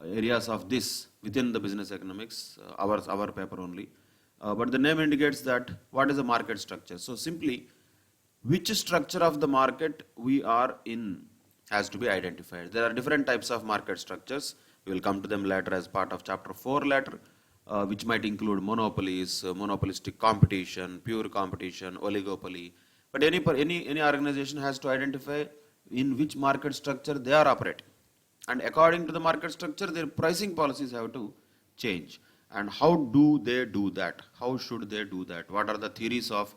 areas of this within the business economics, our paper only. But the name indicates that what is the market structure. So simply, which structure of the market we are in has to be identified. There are different types of market structures. We will come to them later as part of chapter 4 later, which might include monopolies, monopolistic competition, pure competition, oligopoly, But any organization has to identify in which market structure they are operating. And according to the market structure, their pricing policies have to change. And how do they do that? How should they do that? What are the theories of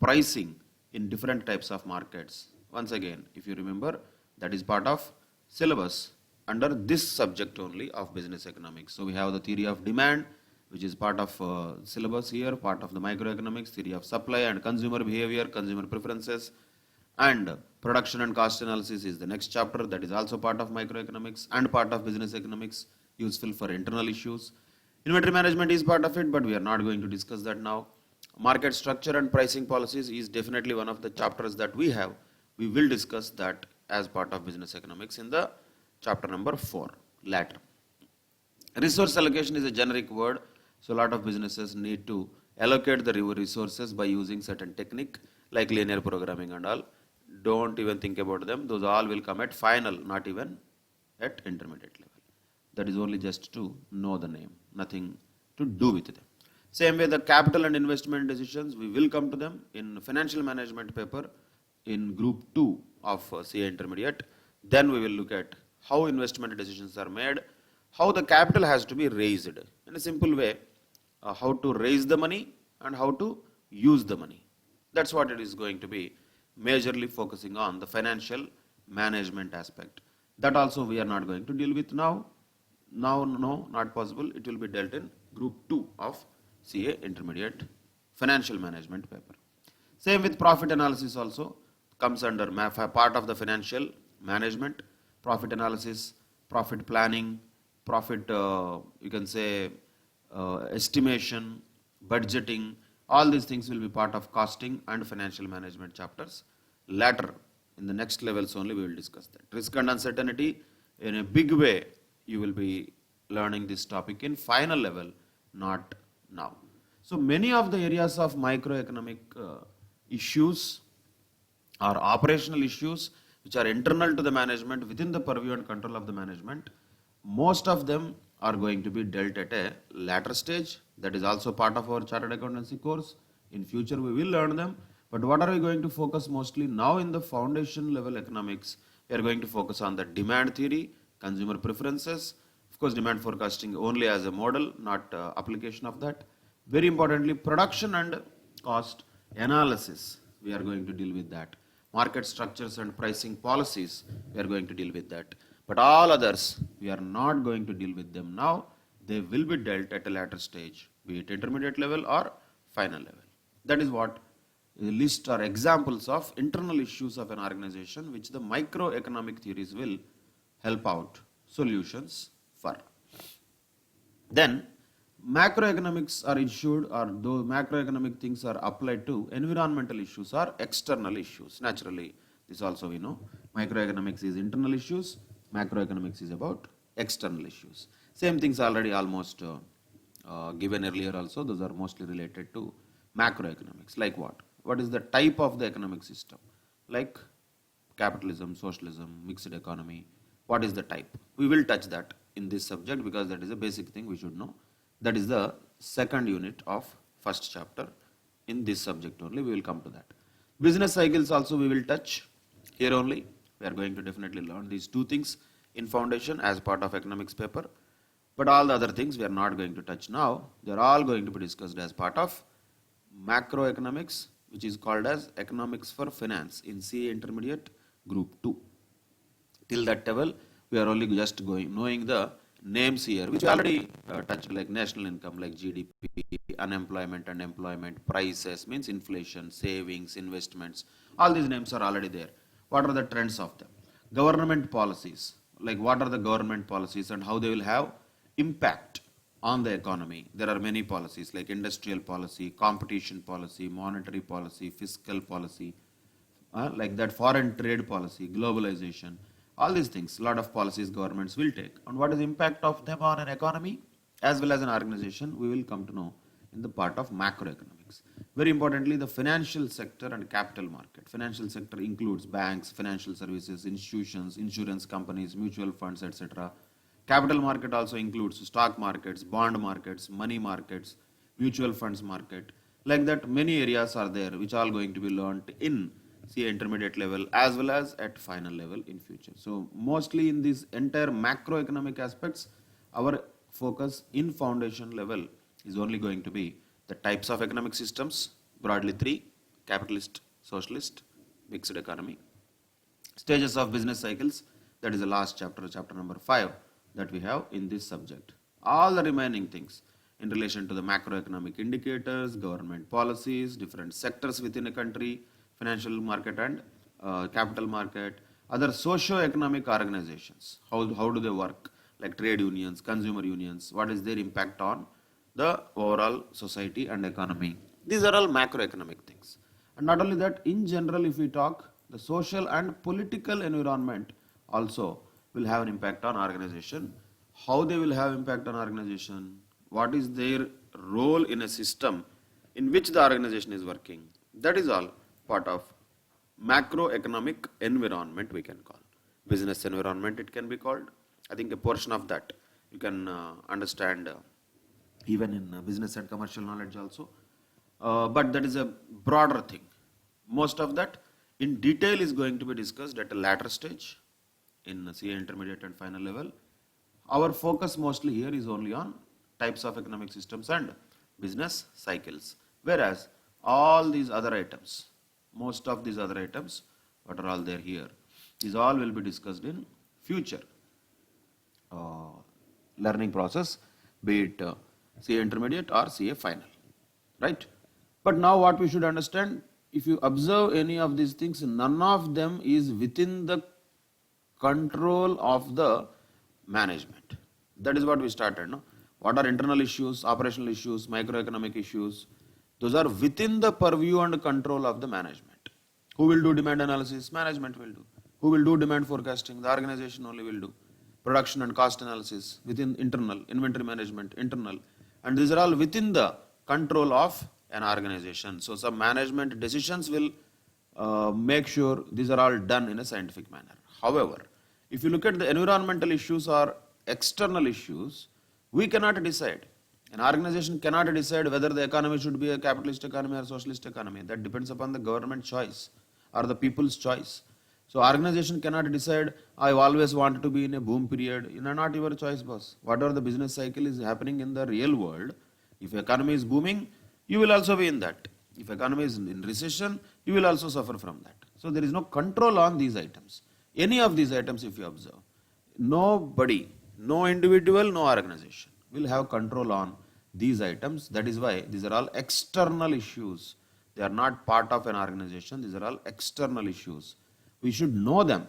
pricing in different types of markets? Once again, if you remember, that is part of syllabus under this subject only of business economics. So we have the theory of demand, which is part of syllabus here, part of the microeconomics, theory of supply and consumer behavior, consumer preferences, and production and cost analysis is the next chapter, that is also part of microeconomics and part of business economics, useful for internal issues. Inventory management is part of it, but we are not going to discuss that now. Market structure and pricing policies is definitely one of the chapters that we have. We will discuss that as part of business economics in the chapter number 4 later. Resource allocation is a generic word, so a lot of businesses need to allocate the resources by using certain technique like linear programming and all. Don't even think about them. Those all will come at final, not even at intermediate level. That is only just to know the name, nothing to do with them. Same way the capital and investment decisions, we will come to them in financial management paper in group 2 of CA intermediate. Then we will look at how investment decisions are made, how the capital has to be raised in a simple way, how to raise the money and how to use the money. That's what it is going to be majorly focusing on, the financial management aspect. That also we are not going to deal with now. Now, no, not possible. It will be dealt in group 2 of CA intermediate financial management paper. Same with profit analysis also comes under part of the financial management, profit analysis, profit planning, profit, you can say, estimation, budgeting, all these things will be part of costing and financial management chapters. Later, in the next levels only, we will discuss that. Risk and uncertainty, in a big way, you will be learning this topic in final level, not now. So many of the areas of microeconomic issues or operational issues which are internal to the management, within the purview and control of the management, most of them are going to be dealt at a later stage. That is also part of our chartered accountancy course. In future we will learn them. But what are we going to focus mostly now in the foundation level economics? We are going to focus on the demand theory, consumer preferences, of course demand forecasting only as a model, not application of that. Very importantly, production and cost analysis, we are going to deal with that. Market structures and pricing policies, we are going to deal with that. But all others, we are not going to deal with them now. They will be dealt at a later stage, be it intermediate level or final level. That is what the list or examples of internal issues of an organization which the microeconomic theories will help out solutions for. Then macroeconomics are issued, or though macroeconomic things are applied to environmental issues or external issues. Naturally, this also we know. Microeconomics is internal issues, macroeconomics is about external issues. Same things already almost given earlier also. Those are mostly related to macroeconomics. Like what? What is the type of the economic system? Like capitalism, socialism, mixed economy. What is the type? We will touch that in this subject because that is a basic thing we should know. That is the second unit of first chapter. In this subject only we will come to that. Business cycles also we will touch here only. We are going to definitely learn these two things in foundation as part of economics paper. But all the other things we are not going to touch now. They are all going to be discussed as part of macroeconomics, which is called as economics for finance in CA intermediate group 2. Till that level, we are only just knowing the names here, which we already touched, like national income, like GDP, unemployment and employment, prices, means inflation, savings, investments. All these names are already there. What are the trends of them? Government policies, like what are the government policies and how they will have impact on the economy. There are many policies like industrial policy, competition policy, monetary policy, fiscal policy, like that foreign trade policy, globalization. All these things, a lot of policies governments will take. And what is the impact of them on an economy as well as an organization, we will come to know in the part of macroeconomics. Very importantly, the financial sector and capital market. Financial sector includes banks, financial services, institutions, insurance companies, mutual funds, etc. Capital market also includes stock markets, bond markets, money markets, mutual funds market, Like that, many areas are there which are going to be learnt in CA intermediate level as well as at final level in future. So mostly in these entire macroeconomic aspects, our focus in foundation level is only going to be the types of economic systems, broadly three: capitalist, socialist, mixed economy; stages of business cycles, that is the last chapter, chapter number 5 that we have in this subject. All the remaining things in relation to the macroeconomic indicators, government policies, different sectors within a country, financial market and capital market, other socio-economic organizations, how do they work, like trade unions, consumer unions, what is their impact on the overall society and economy. These are all macroeconomic things. And not only that, in general, if we talk, the social and political environment also will have an impact on organization. How they will have impact on organization, what is their role in a system in which the organization is working, that is all part of macroeconomic environment we can call. Business environment it can be called. I think a portion of that you can understand even in business and commercial knowledge also. But that is a broader thing. Most of that in detail is going to be discussed at a later stage in CA intermediate and final level. Our focus mostly here is only on types of economic systems and business cycles. Whereas all these other items, most of these other items, what are all there here, these all will be discussed in future learning process, be it CA intermediate or CA final, right? But now what we should understand, if you observe any of these things, none of them is within the control of the management. That is what we started, no? What are internal issues, operational issues, microeconomic issues? Those are within the purview and control of the management. Who will do demand analysis? Management will do. Who will do demand forecasting? The organization only will do. Production and cost analysis within internal, inventory management, internal. And these are all within the control of an organization. So some management decisions will make sure these are all done in a scientific manner. However, if you look at the environmental issues or external issues, we cannot decide. An organization cannot decide whether the economy should be a capitalist economy or socialist economy. That depends upon the government choice or the people's choice. So organization cannot decide, I always want to be in a boom period. Not your choice, boss. Whatever the business cycle is happening in the real world, if economy is booming, you will also be in that. If economy is in recession, you will also suffer from that. So there is no control on these items. Any of these items if you observe, nobody, no individual, no organization will have control on these items. That is why these are all external issues. They are not part of an organization. These are all external issues. We should know them.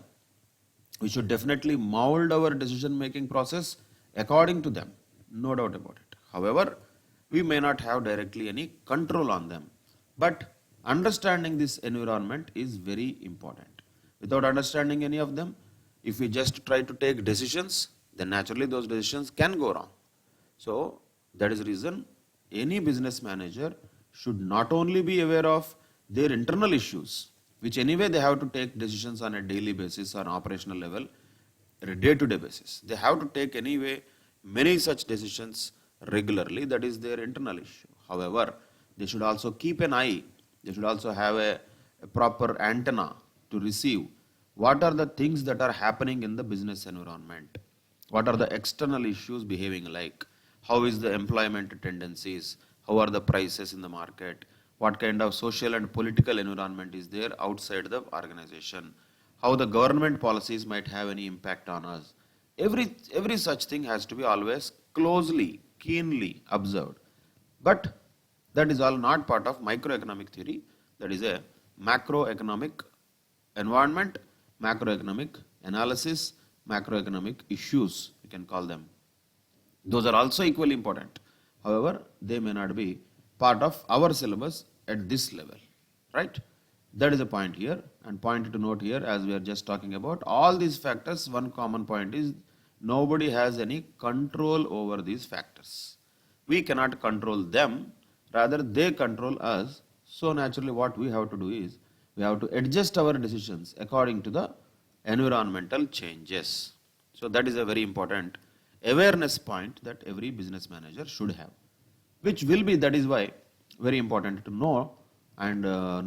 We should definitely mold our decision making process according to them. No doubt about it. However, we may not have directly any control on them. But understanding this environment is very important. Without understanding any of them, if we just try to take decisions, then naturally those decisions can go wrong. So that is the reason any business manager should not only be aware of their internal issues, which anyway they have to take decisions on a daily basis or operational level, on a day-to-day basis. They have to take anyway many such decisions regularly. That is their internal issue. However, they should also keep an eye. They should also have a proper antenna to receive what are the things that are happening in the business environment. What are the external issues behaving like? How is the employment tendencies? How are the prices in the market? What kind of social and political environment is there outside the organization? How the government policies might have any impact on us? Every such thing has to be always closely, keenly observed. But that is all not part of microeconomic theory. That is a macroeconomic environment, macroeconomic analysis, macroeconomic issues, we can call them. Those are also equally important. However, they may not be part of our syllabus at this level, right? That is a point here, and point to note here as we are just talking about all these factors. One common point is nobody has any control over these factors. We cannot control them, rather they control us. So naturally what we have to do is we have to adjust our decisions according to the environmental changes. So that is a very important awareness point that every business manager should have, which will be, that is why very important to know and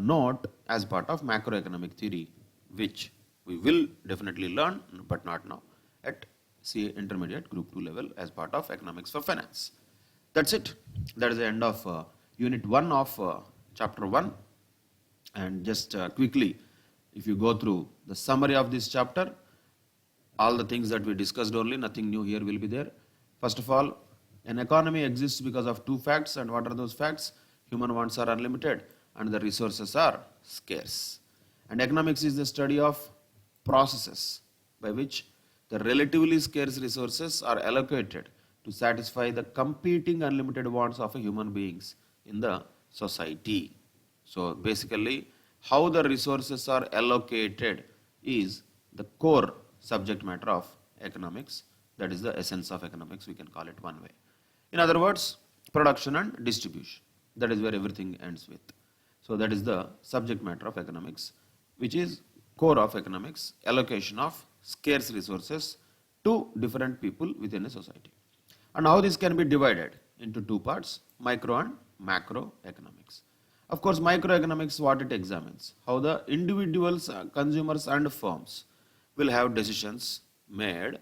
note as part of macroeconomic theory, which we will definitely learn, but not now, at intermediate group 2 level as part of economics for finance. That's it. That is the end of unit 1 of chapter 1. And just quickly, if you go through the summary of this chapter, all the things that we discussed only, nothing new here will be there. First of all, an economy exists because of two facts, and what are those facts? Human wants are unlimited and the resources are scarce. And economics is the study of processes by which the relatively scarce resources are allocated to satisfy the competing unlimited wants of human beings in the society. So basically, how the resources are allocated is the core subject matter of economics. That is the essence of economics, we can call it one way. In other words, production and distribution. That is where everything ends with. So that is the subject matter of economics, which is core of economics, allocation of scarce resources to different people within a society. And how this can be divided into two parts, micro and macro economics. Of course, microeconomics, what it examines, how the individuals, consumers and firms will have decisions made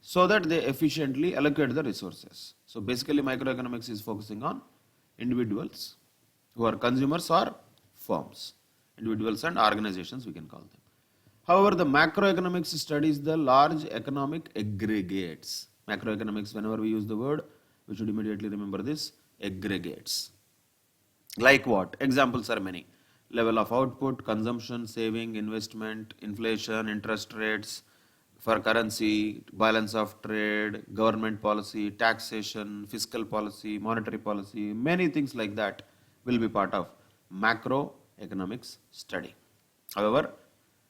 so that they efficiently allocate the resources. So basically microeconomics is focusing on individuals who are consumers or firms, individuals and organizations we can call them. However, the macroeconomics studies the large economic aggregates. Macroeconomics, whenever we use the word, we should immediately remember this, aggregates. Like what? Examples are many. Level of output, consumption, saving, investment, inflation, interest rates, for currency, balance of trade, government policy, taxation, fiscal policy, monetary policy, many things like that will be part of macroeconomics study. However,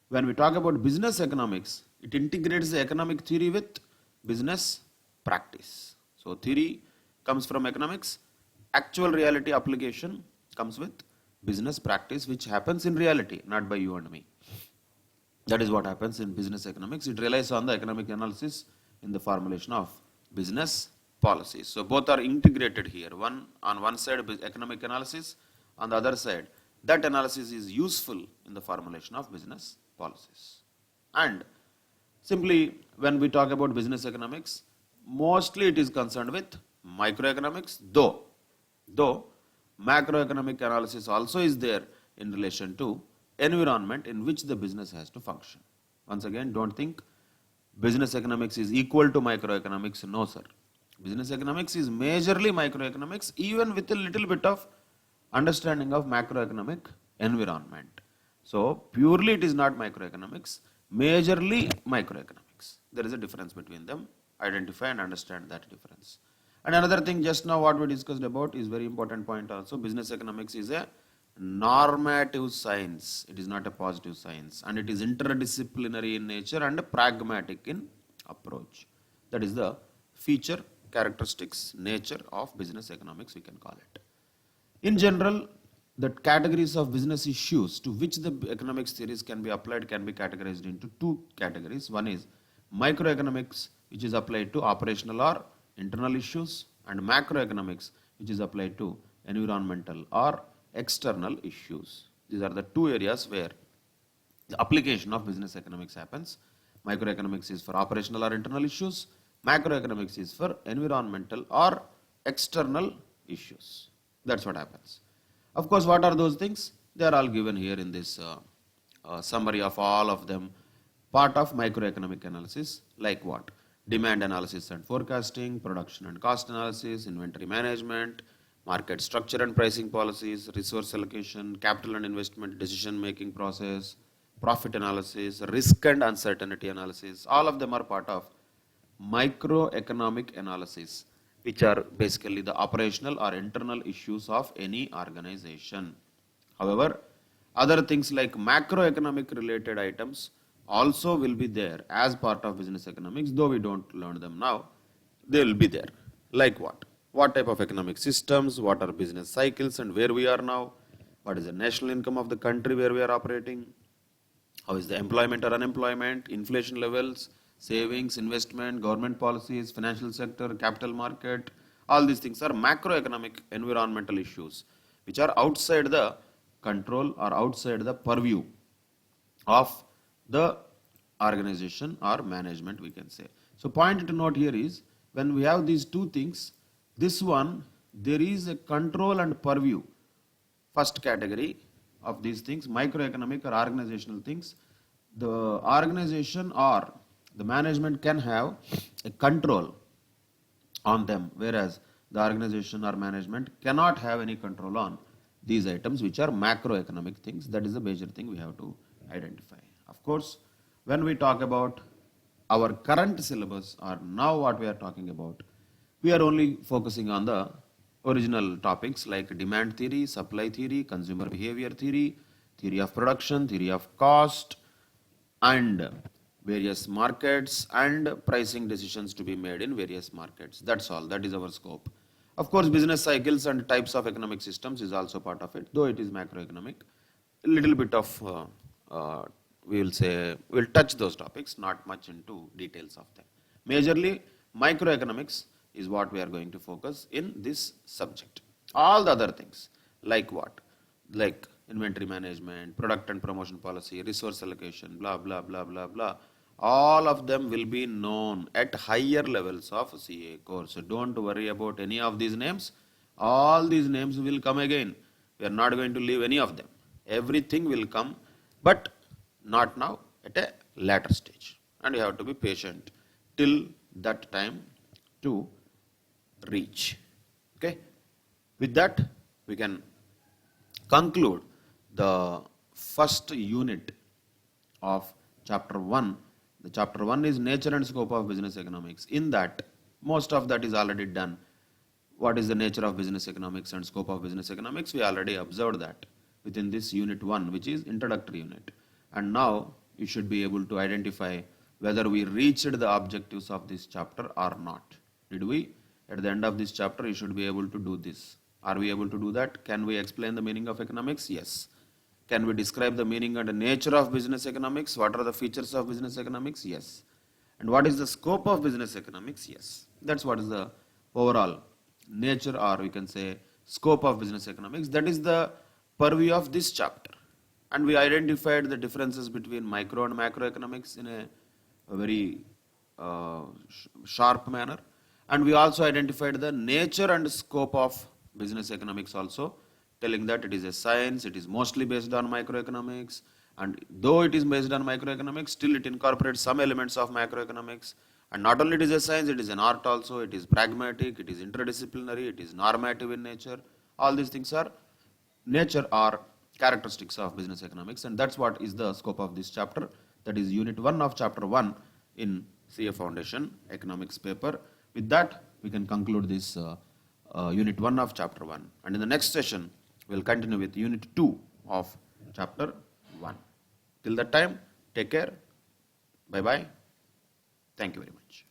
when we talk about business economics, it integrates the economic theory with business practice. So theory comes from economics, actual reality application comes with business practice, which happens in reality, not by you and me. That is what happens in business economics. It relies on the economic analysis in the formulation of business policies. So both are integrated here. One on one side economic analysis, on the other side that analysis is useful in the formulation of business policies. And simply when we talk about business economics, mostly it is concerned with microeconomics, though macroeconomic analysis also is there in relation to environment in which the business has to function. Once again, don't think business economics is equal to microeconomics. No, sir. Business economics is majorly microeconomics, even with a little bit of understanding of macroeconomic environment. So purely it is not microeconomics, majorly microeconomics. There is a difference between them. Identify and understand that difference. And another thing, just now what we discussed about is very important point also. Business economics is a normative science. It is not a positive science, and it is interdisciplinary in nature and pragmatic in approach. That is the feature, characteristics, nature of business economics, we can call it. In general, the categories of business issues to which the economics theories can be applied can be categorized into two categories. One is microeconomics, which is applied to operational or internal issues, and macroeconomics, which is applied to environmental or external issues. These are the two areas where the application of business economics happens. Microeconomics is for operational or internal issues. Macroeconomics is for environmental or external issues. That's what happens. Of course, what are those things? They are all given here in this summary of all of them. Part of microeconomic analysis, like what? Demand analysis and forecasting, production and cost analysis, inventory management, market structure and pricing policies, resource allocation, capital and investment decision-making process, profit analysis, risk and uncertainty analysis. All of them are part of microeconomic analysis, which are basically the operational or internal issues of any organization. However, other things like macroeconomic related items also will be there as part of business economics, though we don't learn them now. They will be there. Like what? What type of economic systems, what are business cycles and where we are now, what is the national income of the country where we are operating, how is the employment or unemployment, inflation levels, savings, investment, government policies, financial sector, capital market. All these things are macroeconomic environmental issues which are outside the control or outside the purview of the organization or management, we can say. So point to note here is, when we have these two things, this one, there is a control and purview. First category of these things, microeconomic or organizational things, the organization or the management can have a control on them, whereas the organization or management cannot have any control on these items, which are macroeconomic things. That is the major thing we have to identify. Of course, when we talk about our current syllabus or now what we are talking about, we are only focusing on the original topics like demand theory, supply theory, consumer behavior theory, theory of production, theory of cost, and various markets and pricing decisions to be made in various markets. That's all. That is our scope. Of course, business cycles and types of economic systems is also part of it, though it is macroeconomic. A little bit of, we will say, we'll touch those topics, not much into details of them. Majorly, microeconomics is what we are going to focus in this subject. All the other things, like what? Like inventory management, product and promotion policy, resource allocation, blah, blah, blah, blah, blah. All of them will be known at higher levels of CA course. So don't worry about any of these names. All these names will come again. We are not going to leave any of them. Everything will come, but not now, at a later stage. And you have to be patient till that time to reach. Okay? With that, we can conclude the first unit of chapter 1. The chapter 1 is nature and scope of business economics. In that, most of that is already done. What is the nature of business economics and scope of business economics? We already observed that within this unit 1, which is introductory unit. And now you should be able to identify whether we reached the objectives of this chapter or not. Did we? At the end of this chapter, you should be able to do this. Are we able to do that? Can we explain the meaning of economics? Yes. Can we describe the meaning and the nature of business economics? What are the features of business economics? Yes. And what is the scope of business economics? Yes. That's what is the overall nature, or we can say scope of business economics. That is the purview of this chapter. And we identified the differences between micro and macroeconomics in a very sharp manner. And we also identified the nature and scope of business economics also, telling that it is a science, it is mostly based on microeconomics, and though it is based on microeconomics, still it incorporates some elements of macroeconomics. And not only it is a science, it is an art also, it is pragmatic, it is interdisciplinary, it is normative in nature. All these things are nature or characteristics of business economics, and that's what is the scope of this chapter. That is unit 1 of chapter 1 in CA Foundation economics paper. With that, we can conclude this unit 1 of chapter 1. And in the next session, we'll continue with unit 2 of chapter 1. Till that time, take care. Bye-bye. Thank you very much.